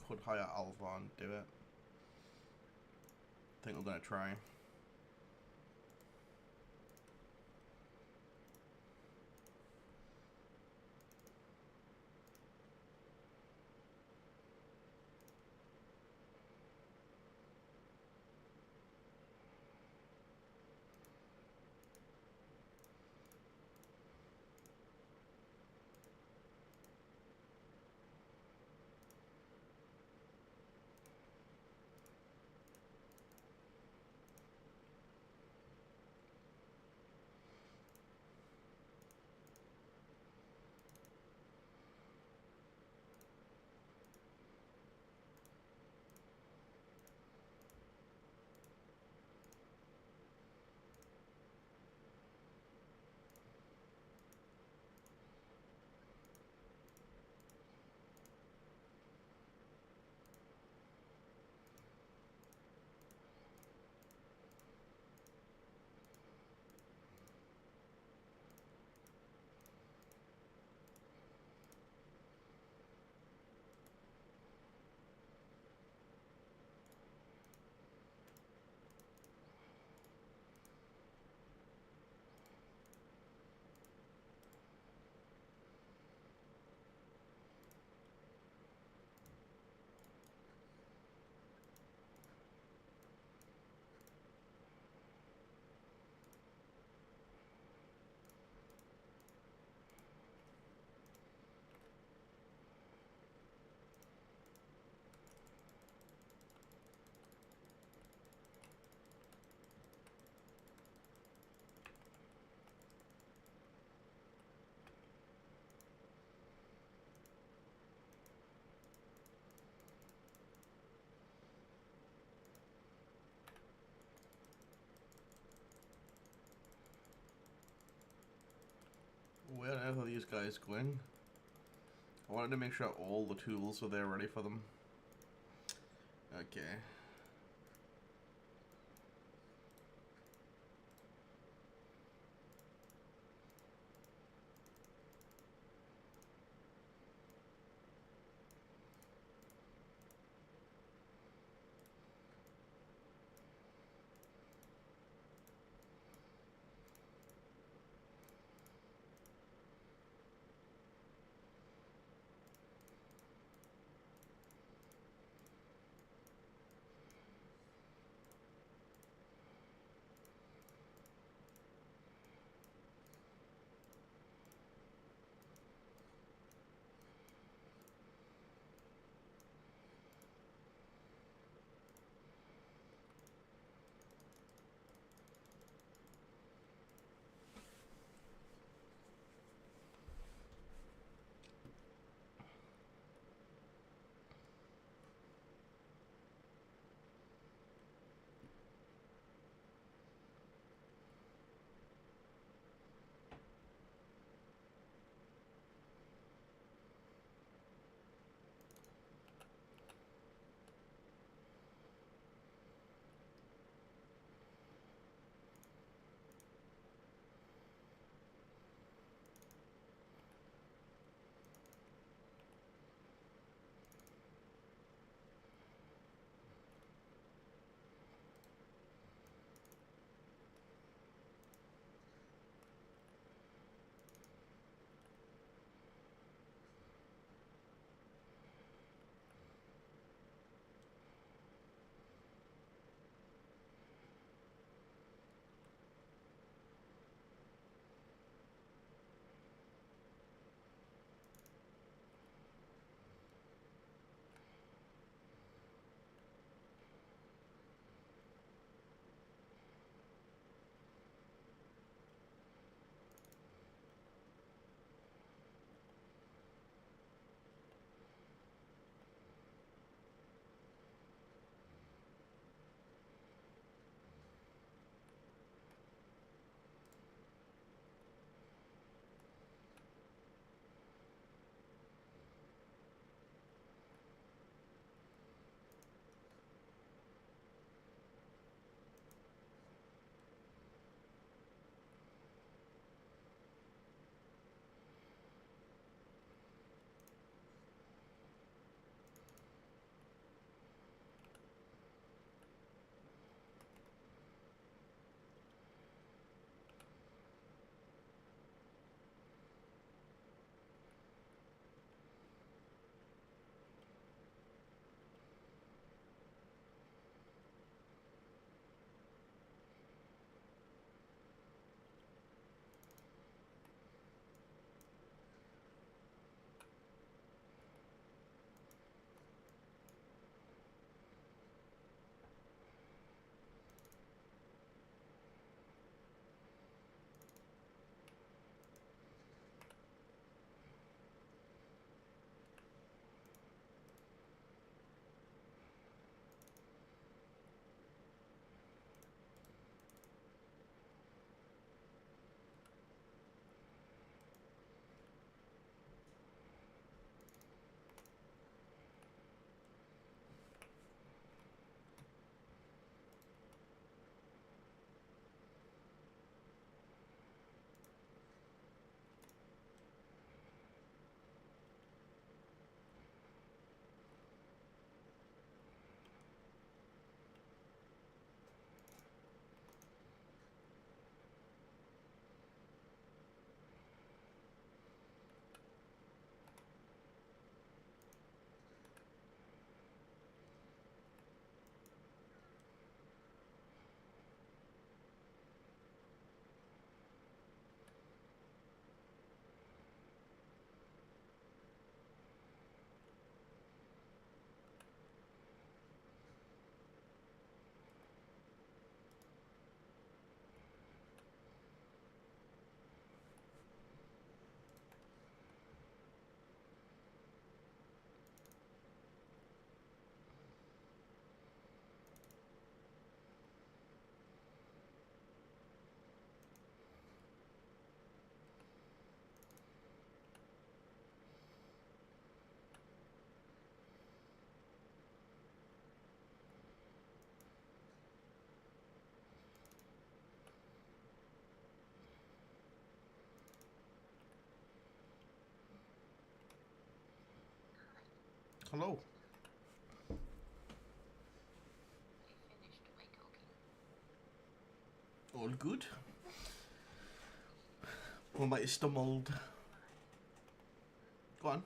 Could hire Alva and do it. I think we're gonna try. Where on earth are these guys going? I wanted to make sure all the tools were there ready for them. Okay. Hello. All good. We might have stumbled. Go on.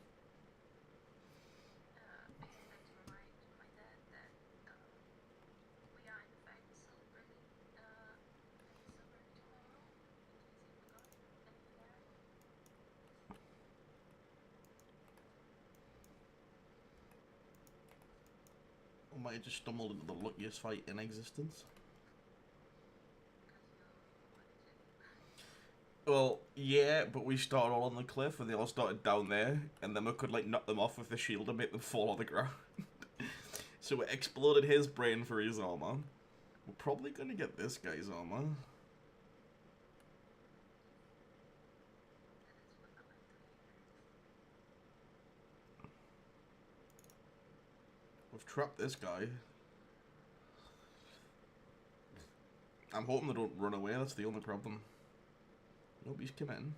We might have just stumbled into the luckiest fight in existence. Well, yeah, but we started all on the cliff and they all started down there, and then we could like knock them off with the shield and make them fall on the ground. So we exploded his brain for his armor. We're probably gonna get this guy's armor. We've trapped this guy. I'm hoping they don't run away, that's the only problem. Nobody's committing.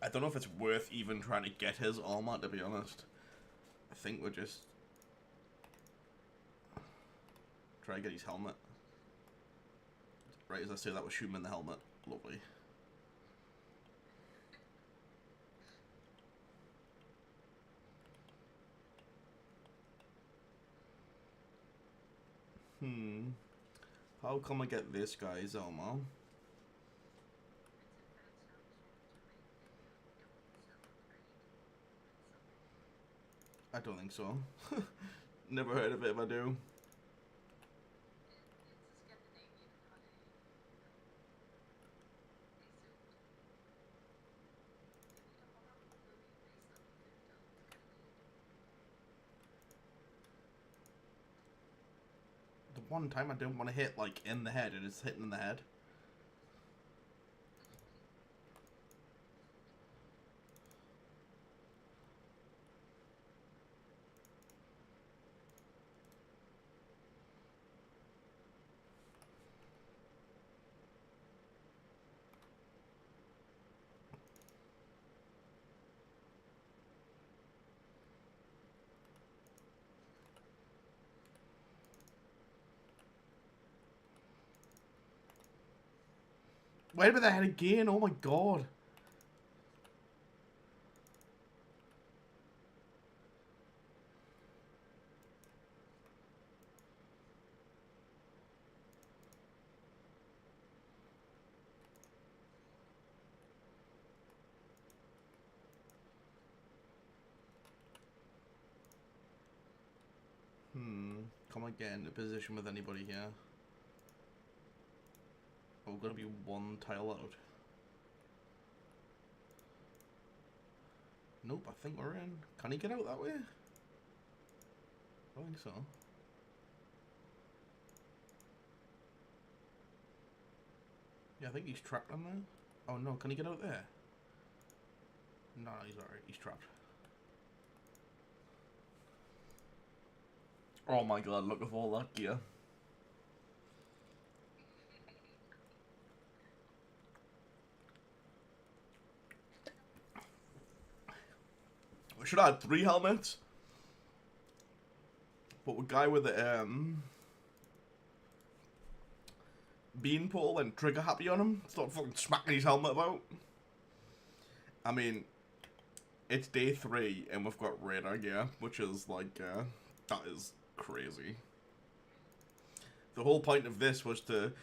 I don't know if it's worth even trying to get his armor, to be honest. I think we're just... try to get his helmet. Right as I say that, we're shooting him in the helmet. Lovely. How come I get this guy's armor? I don't think so. Never heard of it if I do. The one time I don't want to hit like in the head and it's hitting in the head. Wait a minute, that head again, oh my god. Come on, get into position with anybody here. Oh, we're gonna be one tile out. Nope, I think we're in. Can he get out that way? I don't think so. Yeah, I think he's trapped on there. Oh no, can he get out there? No, he's alright, he's trapped. Oh my god, look at all that gear. We should have had 3 helmets. But a guy with the beanpole and trigger happy on him started fucking smacking his helmet about. I mean, it's day 3 and we've got radar gear, which is like, that is crazy. The whole point of this was to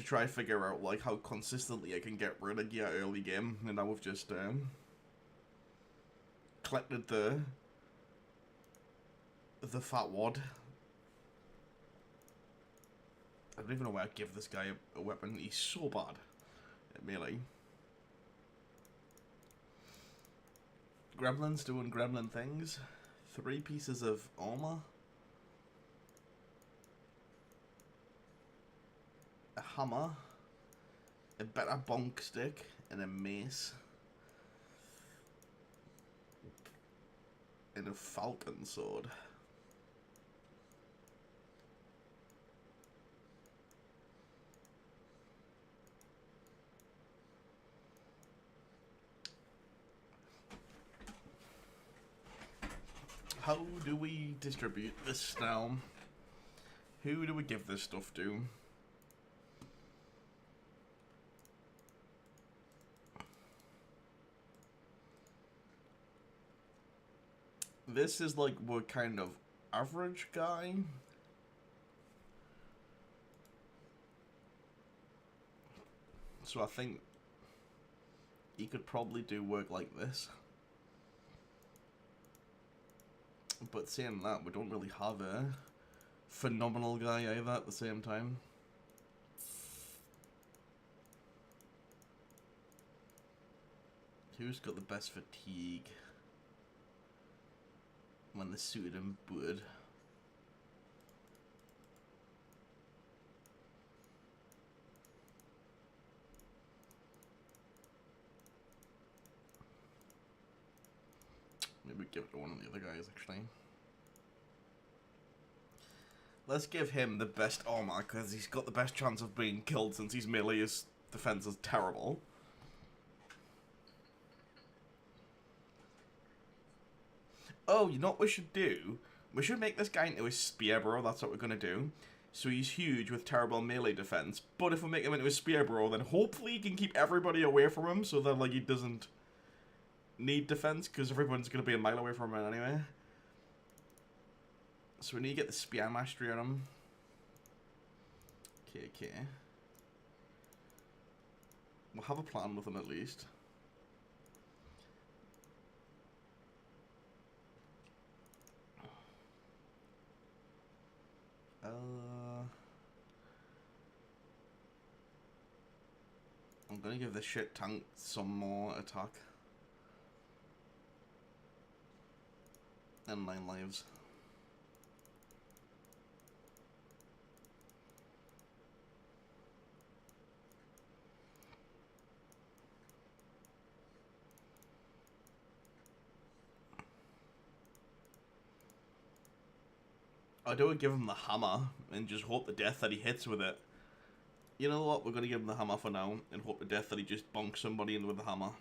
try to figure out like how consistently I can get rid of gear early game, and now we've just collected the fat wad. I don't even know where I'd give this guy a weapon. He's so bad at melee. Gremlins doing gremlin things. 3 pieces of armor. A hammer. A better bonk stick. And a mace. And a falcon sword. how do we distribute this now? Who do we give this stuff to? This is like we're kind of average guy. So I think he could probably do work like this. But saying that, we don't really have a phenomenal guy either at the same time. Who's got the best fatigue when they're suited and booted? Maybe give it to one of the other guys, actually. Let's give him the best armor, because he's got the best chance of being killed since his melee defense is terrible. Oh, you know what we should do? We should make this guy into a spear bro, that's what we're going to do. So he's huge with terrible melee defense, but if we make him into a spear bro, then hopefully he can keep everybody away from him, so that like he doesn't need defense, because everyone's going to be a mile away from him anyway. So we need to get the spear mastery on him. Okay. We'll have a plan with him at least. I'm gonna give the shit tank some more attack. And 9 lives. I don't give him the hammer and just hope to death that he hits with it. You know what? We're gonna give him the hammer for now and hope to death that he just bonks somebody in with the hammer.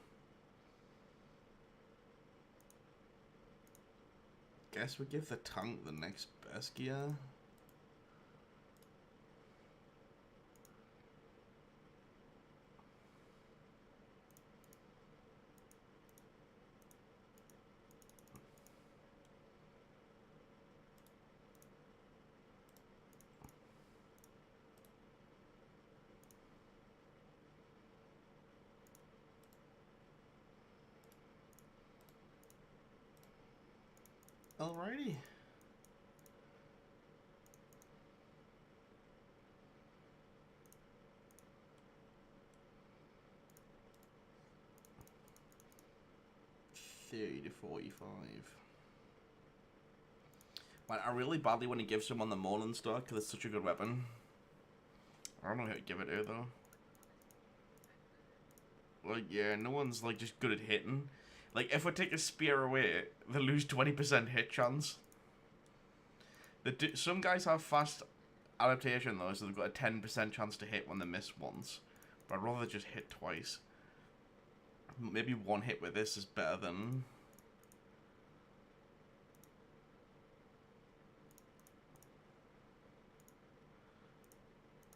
Guess we give the tank the next best gear. Alrighty. $30 to $45. Man, I really badly want to give someone the Morning Star because it's such a good weapon. I don't know how to give it to though. Like, yeah, no one's like just good at hitting. Like, if we take a spear away, they lose 20% hit chance. Some guys have fast adaptation though, so they've got a 10% chance to hit when they miss once. But I'd rather just hit twice. Maybe one hit with this is better than...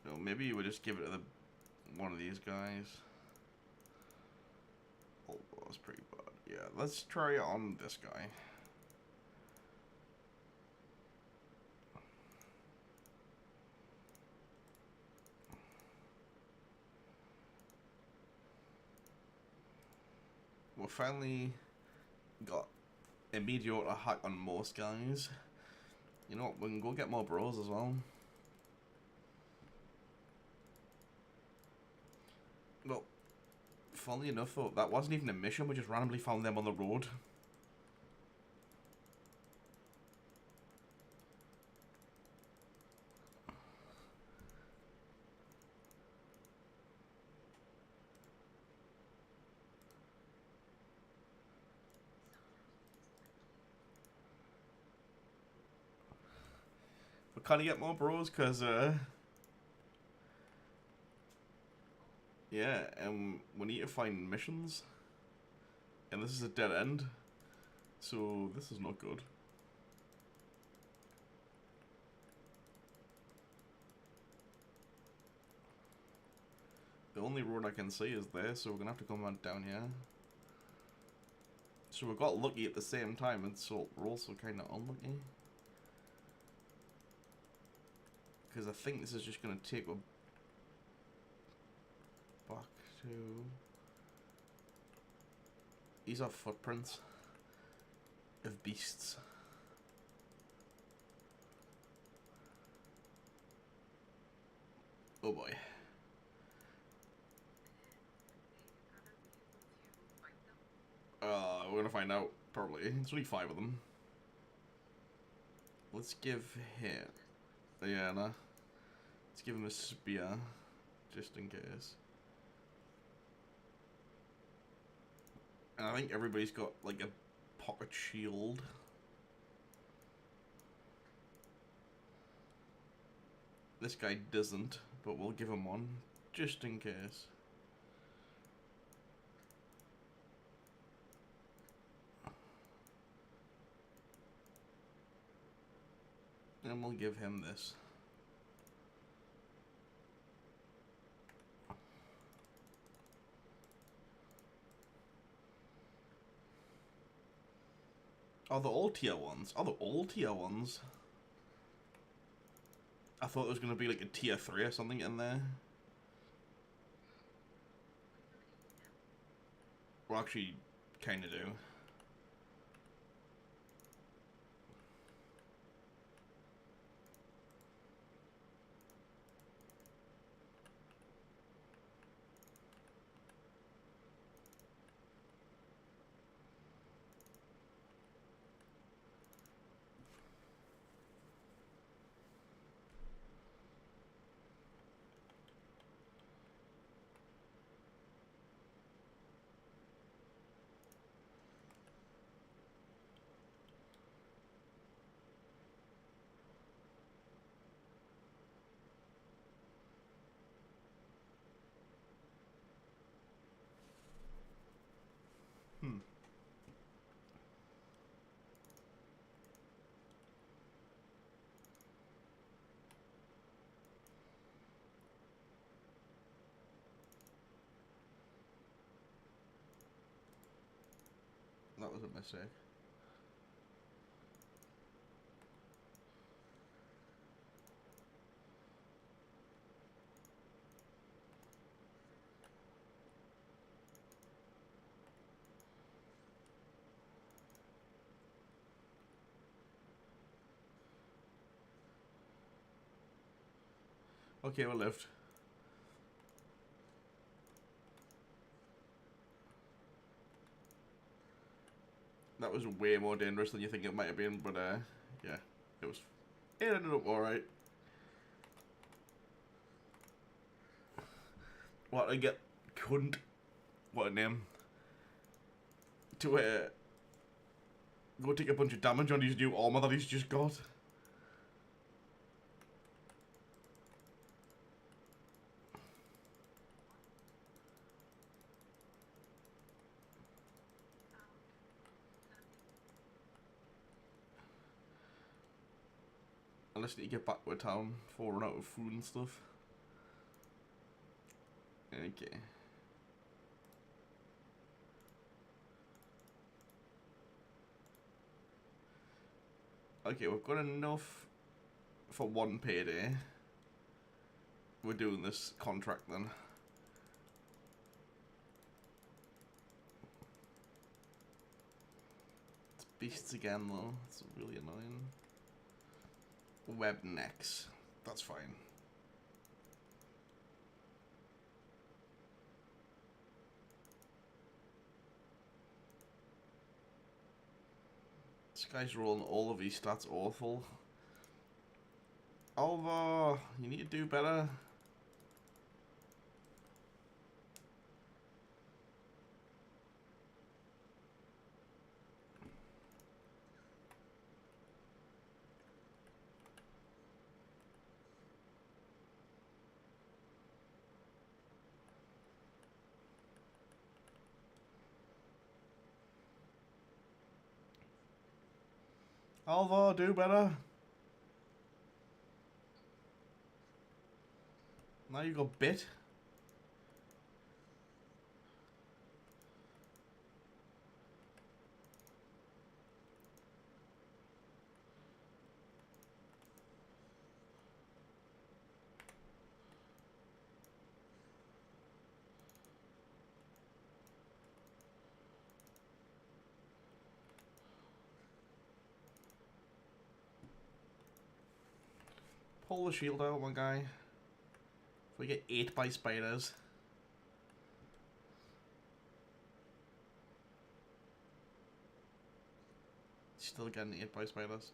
No, maybe you would just give it to one of these guys. Oh, that was pretty bad. Yeah, let's try it on this guy. We finally got a mediocre hack on most guys. You know what, we can go get more bros as well. Well, funnily enough though, that wasn't even a mission, we just randomly found them on the road. We kind of get more bros because, yeah, and we need to find missions. And this is a dead end. So, this is not good. The only road I can see is there, so we're gonna have to come on down here. So we got lucky at the same time, and so we're also kind of unlucky. Because I think this is just gonna take us back to... These are footprints of beasts. Oh boy. We're gonna find out, probably. It's only 5 of them. Let's give him... Yeah, nah. Let's give him a spear, just in case. And I think everybody's got, like, a pocket shield. This guy doesn't, but we'll give him one, just in case. And we'll give him this. Oh, they're all tier 1s. Oh, they're all tier 1s. I thought there was going to be like a tier 3 or something in there. We actually kind of do. That was a mistake. Okay, we lived. That was way more dangerous than you think it might have been, but yeah, it ended up alright. What I get couldn't, what a name, to go take a bunch of damage on his new armor that he's just got. I just need to get back to town before I run out of food and stuff. Okay. Okay, we've got enough for one payday. We're doing this contract then. It's beasts again though. It's really annoying. Web necks. That's fine. This guy's rolling all of his stats awful. Alva, you need to do better. Alva, do better. Now you got bit. Pull the shield out, my guy. If we get ate by spiders. Still getting ate by spiders.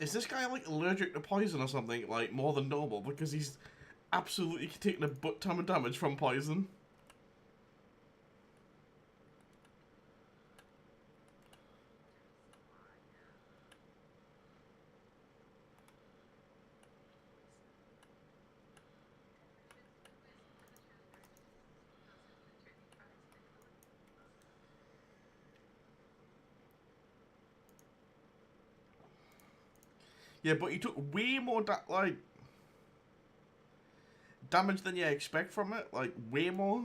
Is this guy like allergic to poison or something, like more than normal? Because he's absolutely taking a butt ton of damage from poison. Yeah, but he took way more damage than you expect from it. Like, way more.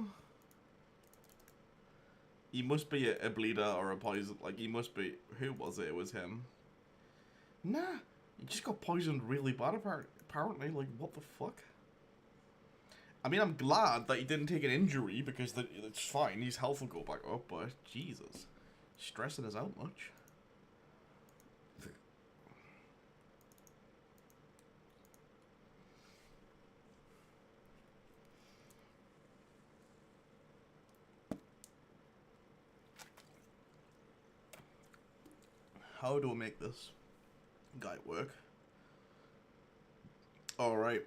He must be a bleeder or a poison. Like, he must be... Who was it? It was him. Nah. He just got poisoned really bad, apparently. Like, what the fuck? I mean, I'm glad that he didn't take an injury, because it's fine. His health will go back up, but... Jesus. Stressing us out much. How do I make this guy work? Alright.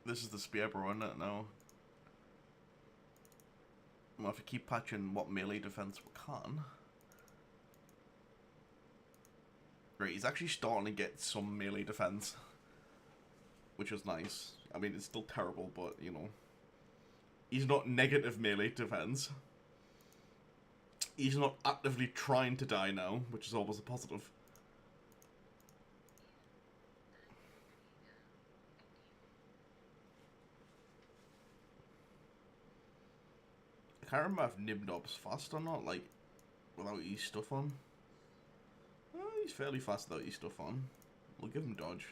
This is the spear bro, isn't it? No. Well, if we keep patching what melee defense we can. Right, he's actually starting to get some melee defense. Which is nice. I mean, it's still terrible, but, you know. He's not negative melee defense. He's not actively trying to die now, which is always a positive. I can't remember if Nibnob's fast or not, like, without his stuff on. Well, he's fairly fast without his stuff on. We'll give him dodge.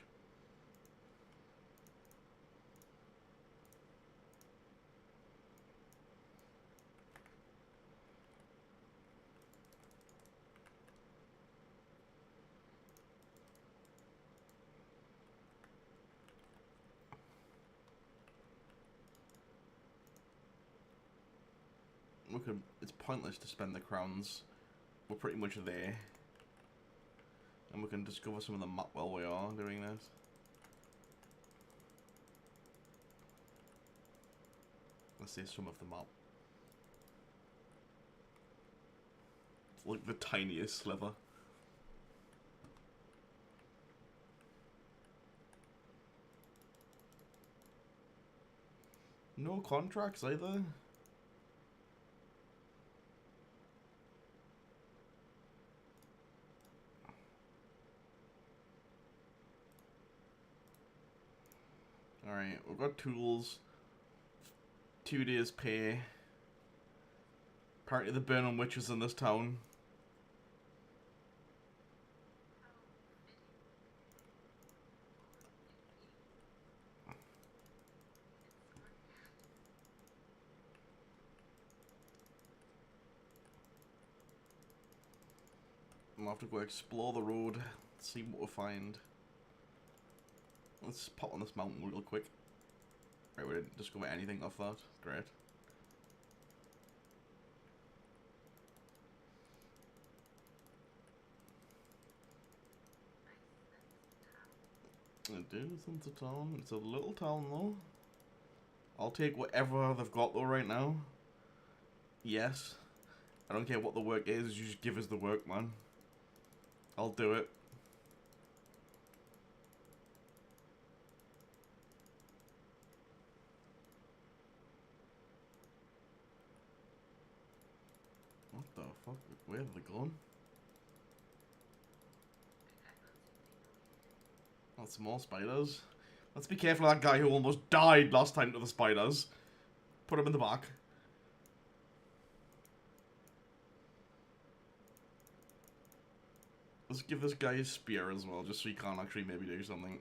It's pointless to spend the crowns. We're pretty much there. And we can discover some of the map while we are doing this. Let's say some of the map. It's like the tiniest sliver. No contracts either. Alright, we've got tools. 2 days pay. Apparently the burning witches in this town. I'm gonna have to go explore the road, see what we find. Let's pop on this mountain real quick. Right, we didn't discover anything off that. Great. It isn't a town. It's a little town, though. I'll take whatever they've got, though, right now. Yes. I don't care what the work is. You just give us the work, man. I'll do it. What the fuck? Where have they gone? That's more spiders. Let's be careful of that guy who almost died last time to the spiders. Put him in the back. Let's give this guy his spear as well, just so he can't actually maybe do something.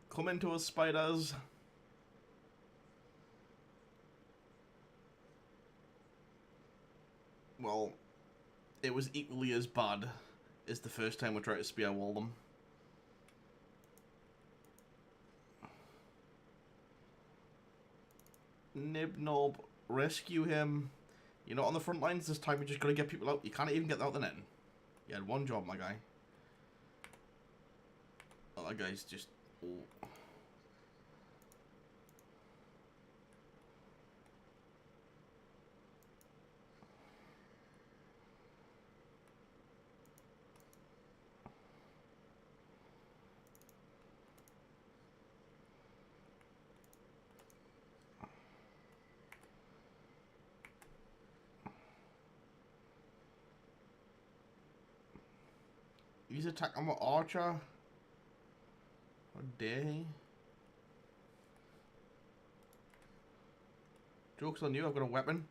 Come into us, spiders. Well, it was equally as bad as the first time we tried to spear wall them. Nib Nob, rescue him. You're not on the front lines this time, we just gotta get people out. You can't even get out the net. You had one job, my guy. Oh, that guy's just... Oh. He's attacking my archer. How dare he? Joke's on you, I've got a weapon.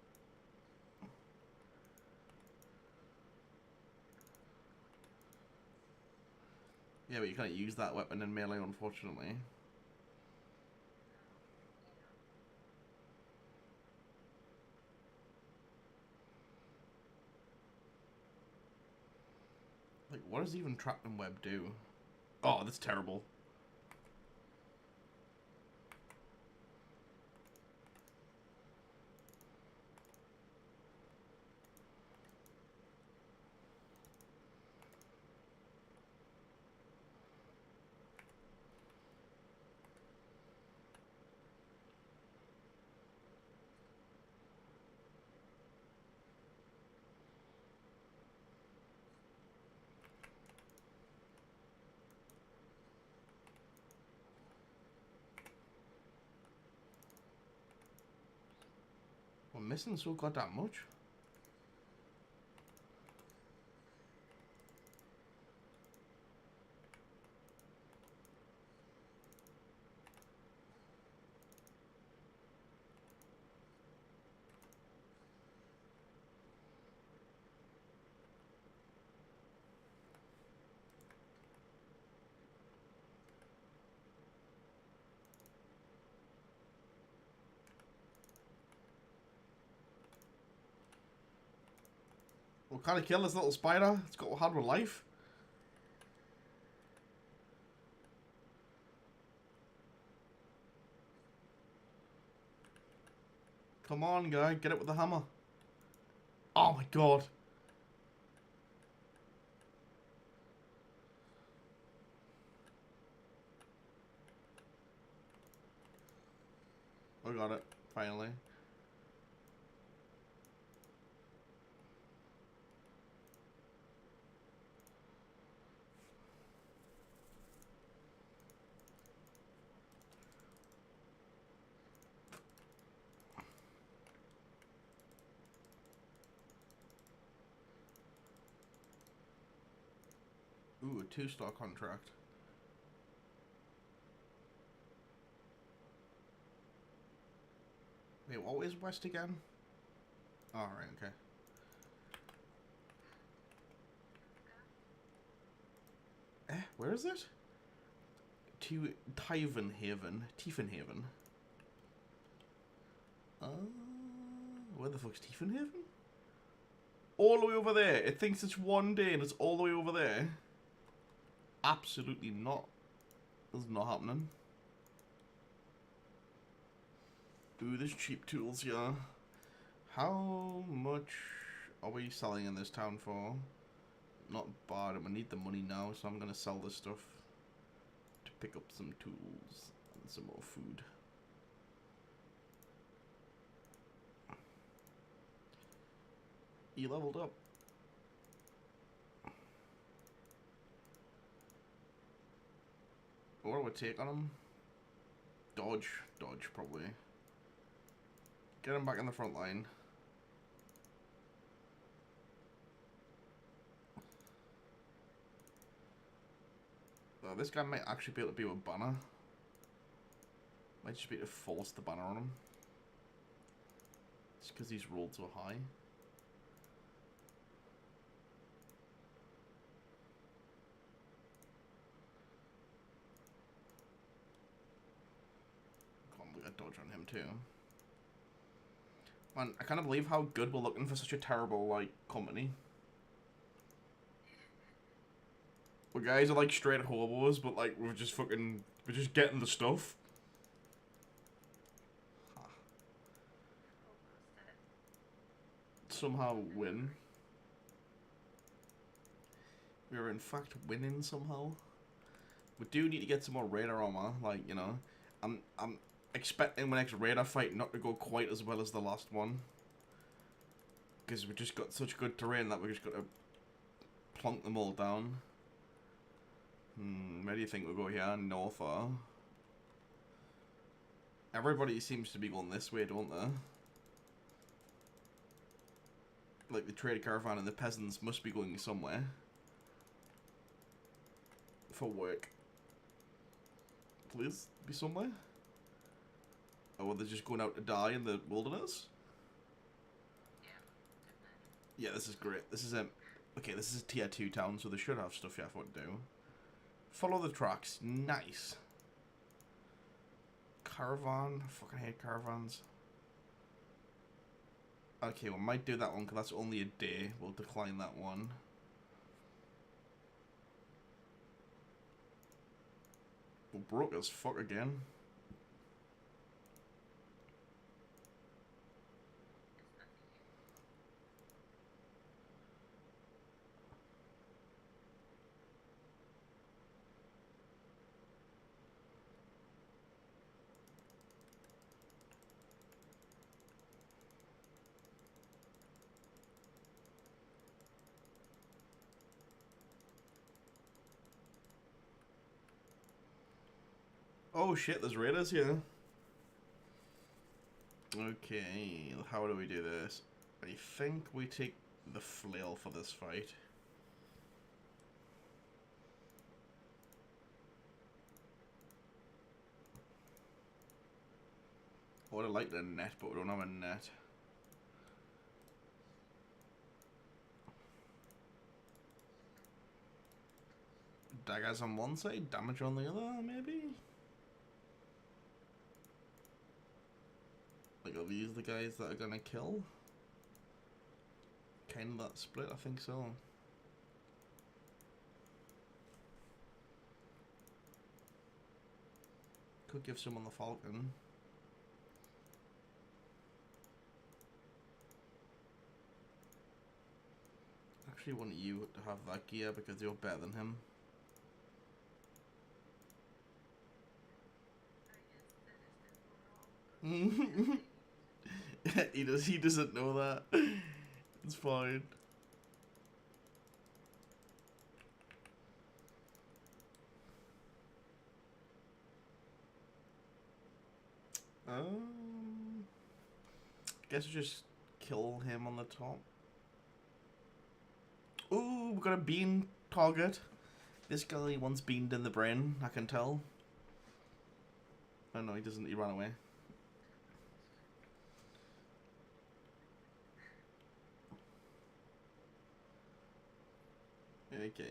Yeah, but you can't use that weapon in melee, unfortunately. Like, what does even Trapped in Web do? Oh, that's terrible. We're missing so goddamn much. We'll kind of kill this little spider. It's got hard with life. Come on, guy. Get it with the hammer. Oh my god. We got it. Finally. Ooh, a 2-star contract. Wait, what is West again? Alright, okay. Where is it? To Tiefenhaven. Tiefenhaven. Where the fuck's Tiefenhaven? All the way over there. It thinks it's one day and it's all the way over there. Absolutely not. That's not happening. Ooh, there's cheap tools here. How much are we selling in this town for? Not bad, and we need the money now, so I'm gonna sell this stuff to pick up some tools and some more food. You leveled up. What do we take on him? Dodge. Dodge, probably. Get him back in the front line. Oh, this guy might actually be able to be with banner. Might just be able to force the banner on him. Just because he's rolled so high. Come on, we got dodge on him too. Man, I can't believe how good we're looking for such a terrible, like, company. We guys are like straight hobos, but like we're just getting the stuff. Somehow win. We are in fact winning somehow. We do need to get some more radar armor, like, you know. I'm expecting my next radar fight not to go quite as well as the last one. Because we just got such good terrain that we just got to plonk them all down. Where do you think we'll go here? North or? Everybody seems to be going this way, don't they? Like the trade caravan and the peasants must be going somewhere. For work. Please be somewhere. Or they're just going out to die in the wilderness? Yeah, this is great. This is okay, this is a tier 2 town, so they should have stuff you have to do. Follow the tracks. Nice. Caravan. I fucking hate caravans. Okay, we might do that one because that's only a day. We'll decline that one. We're broke as fuck again. Oh shit, there's raiders here. Okay, how do we do this? I think we take the flail for this fight. I would have liked a net, but we don't have a net. Daggers on one side, damage on the other, maybe? Like, are these the guys that are gonna kill? Kind of that split, I think so. Could give someone the falcon. Actually want you to have that gear because you're better than him. He doesn't know that. It's fine. Guess we'll just kill him on the top. Ooh, we've got a bean target. This guy once beamed in the brain, I can tell. Oh no, he doesn't, he ran away. Okay.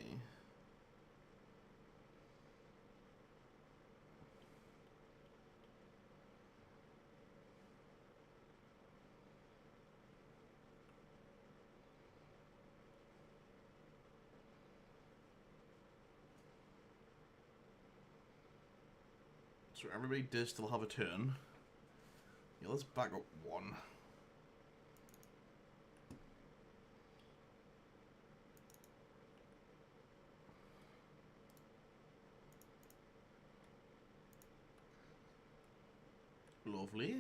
So everybody does still have a turn. Yeah, let's back up one. Lovely.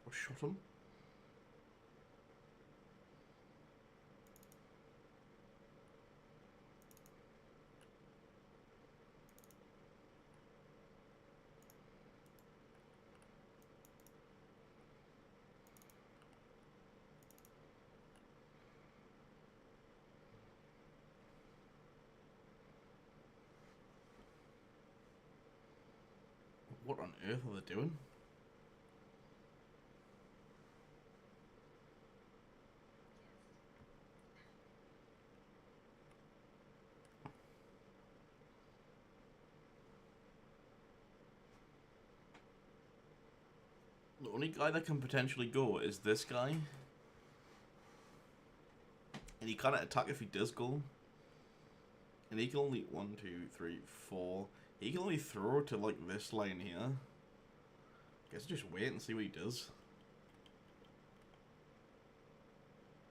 I shot him. What on earth are they doing? The only guy that can potentially go is this guy. And he can't attack if he does go. And he can only... 1, 2, 3, 4... He can only throw to, like, this line here. Guess I'll just wait and see what he does.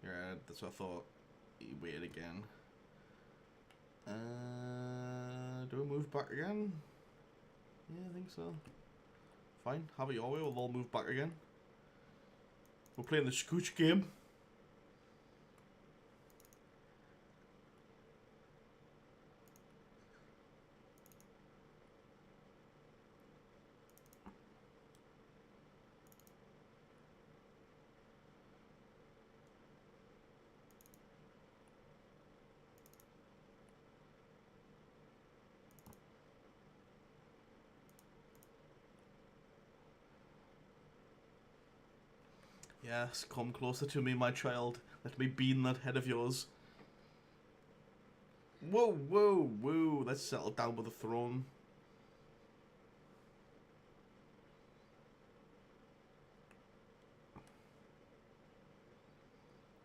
Yeah, that's what I thought. He waited again. Do I move back again? Yeah, I think so. Fine, have it your way, we'll all move back again. We're playing the Scooch game. Yes, come closer to me, my child. Let me bean that head of yours. Whoa, whoa, whoa. Let's settle down with the throne.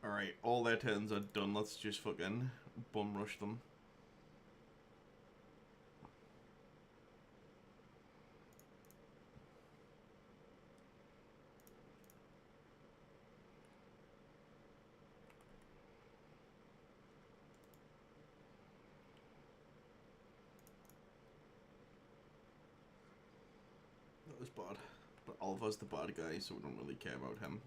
Alright, all their turns are done. Let's just fucking bum rush them. That was bad. But Alva's the bad guy, so we don't really care about him.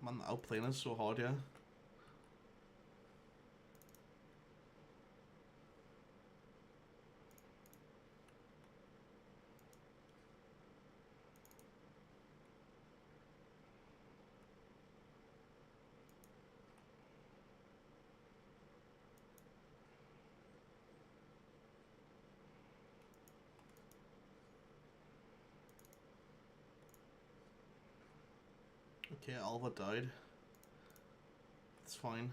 Man, the outplaying is so hard, yeah. Okay, Alva died. It's fine.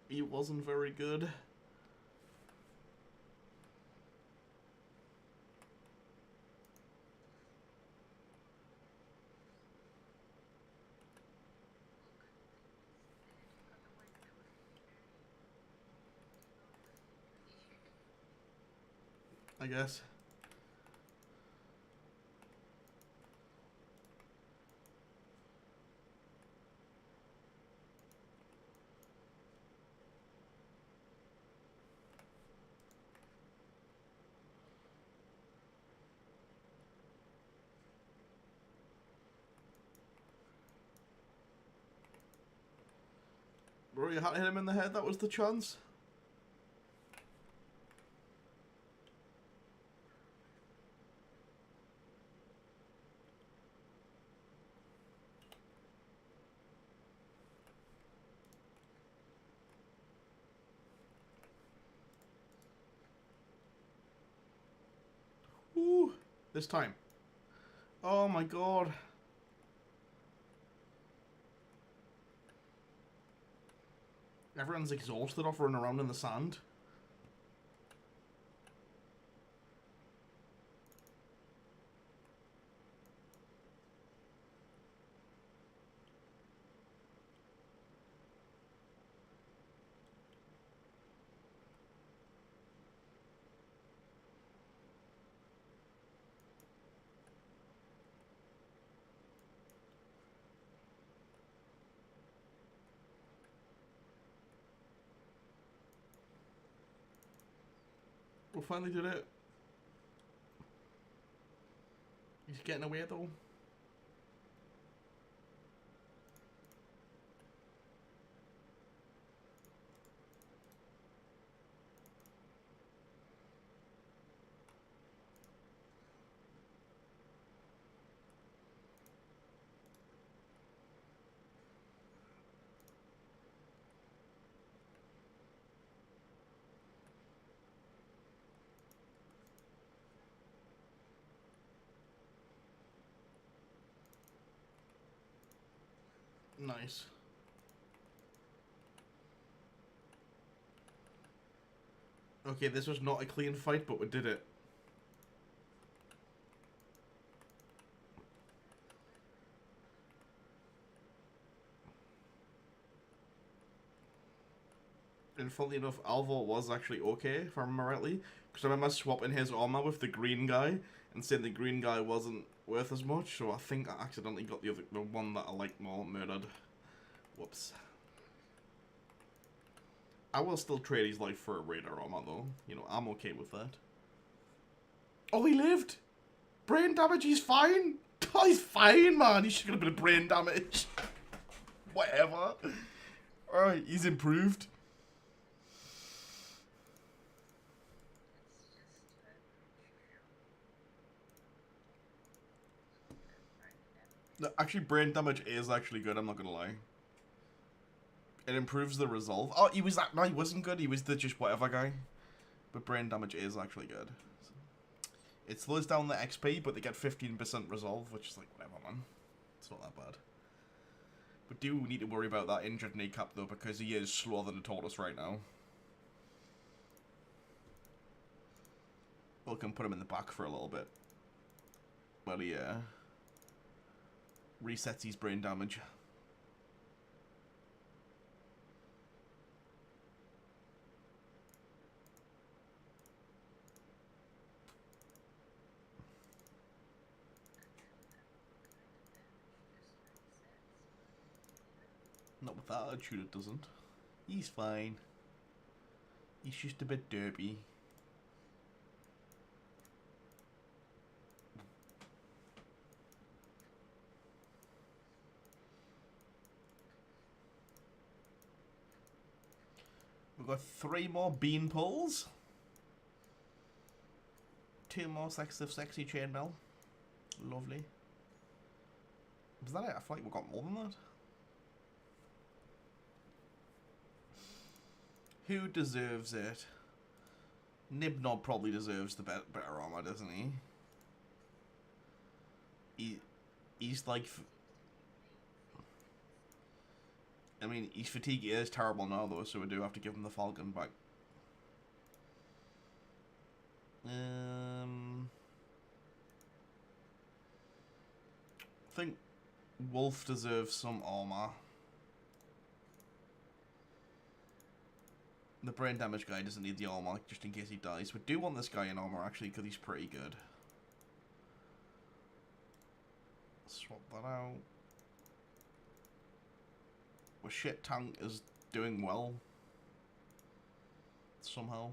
He wasn't very good. I guess. Bro, you had to hit him in the head, that was the chance. Ooh, this time. Oh my god. Everyone's exhausted off running around in the sand. we finally did it. He's getting away though. Nice. Okay, this was not a clean fight, but we did it. And funnily enough, Alvo was actually okay, if I remember rightly. Because I remember swapping his armor with the green guy, and saying the green guy wasn't worth as much, so I think I accidentally got the one that I liked more murdered. Whoops. I will still trade his life for a radar armor though. You know, I'm okay with that. Oh, he lived! Brain damage, he's fine! Oh, he's fine, man! He should have been brain damage. Whatever. Alright, he's improved. No, actually, brain damage is actually good, I'm not gonna lie. It improves the resolve. Oh, he was that. No, he wasn't good. He was the just whatever guy. But brain damage is actually good. So, it slows down the XP, but they get 15% resolve, which is like, whatever, man. It's not that bad. We do need to worry about that injured kneecap, though, because he is slower than a tortoise right now. We can put him in the back for a little bit. But he resets his brain damage. Not with that attitude, it doesn't. He's fine. He's just a bit derpy. We've got 3 more bean pulls. 2 more sexy chainmail. Lovely. Was that it? I feel like we got more than that. Who deserves it? Nibnob probably deserves the better armor, doesn't he? He's like... I mean, his fatigue is terrible now, though, so we do have to give him the Falcon back. I think Wolf deserves some armor. The brain damage guy doesn't need the armor, just in case he dies. We do want this guy in armor, actually, because he's pretty good. Swap that out. Well, shit tank is doing well. Somehow.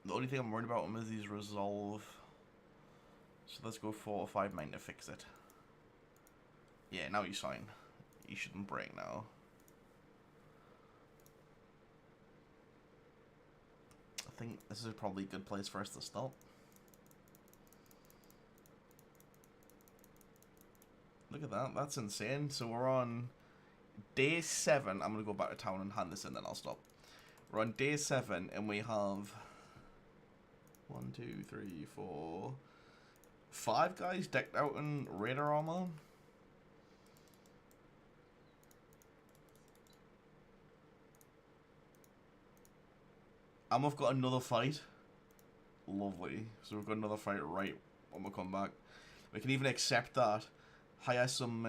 The only thing I'm worried about him is his resolve. So let's go 4 or 5 main to fix it. Yeah, now he's fine. He shouldn't break now. I think this is probably a good place for us to stop. Look at that, that's insane. So we're on day 7. I'm going to go back to town and hand this in, then I'll stop. We're on day 7 and we have 1, 2, 3, 4, 5 guys decked out in radar armor. And we've got another fight. Lovely. So we've got another fight right when we come back. We can even accept that. Hire some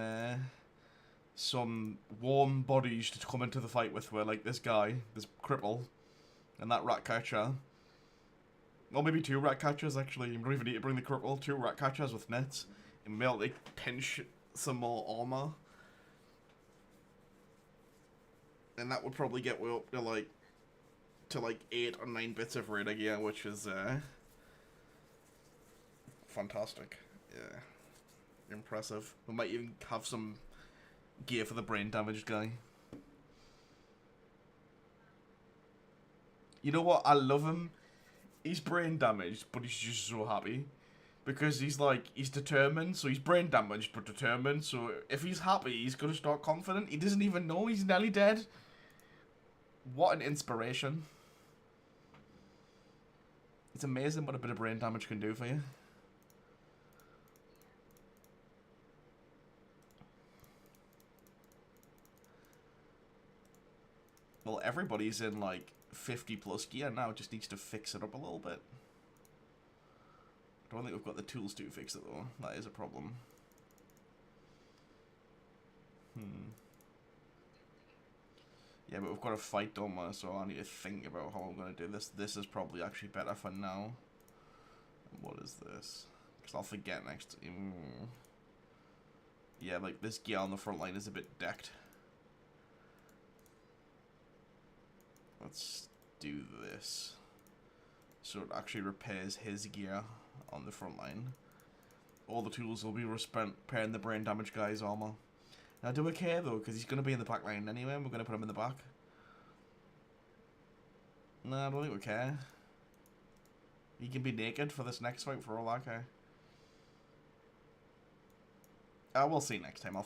warm bodies to come into the fight with, where like this guy, this cripple, and that rat catcher. Or maybe 2 rat catchers actually. You don't even need to bring the cripple. 2 rat catchers with nets. And we'll be able to pinch some more armor. And that would probably get me up to like 8 or 9 bits of radar gear, which is fantastic. Yeah. Impressive. We might even have some gear for the brain damaged guy. You know what? I love him. He's brain damaged, but he's just so happy. Because he's determined, so he's brain damaged but determined, so if he's happy, he's gonna start confident. He doesn't even know he's nearly dead. What an inspiration. It's amazing what a bit of brain damage can do for you. Well, everybody's in like 50 plus gear now, just needs to fix it up a little bit. I don't think we've got the tools to fix it though. That is a problem. Yeah, but we've got to fight, don't we? So I need to think about how I'm going to do this. This is probably actually better for now. What is this? Because I'll forget next. Yeah, like this gear on the front line is a bit decked. Let's do this. So it actually repairs his gear on the front line. All the tools will be repairing the brain damage guy's armor. Now, do we care though? Because he's going to be in the back line anyway, and we're going to put him in the back. No, I don't think we care. He can be naked for this next fight for all I care. We'll see next time. I'll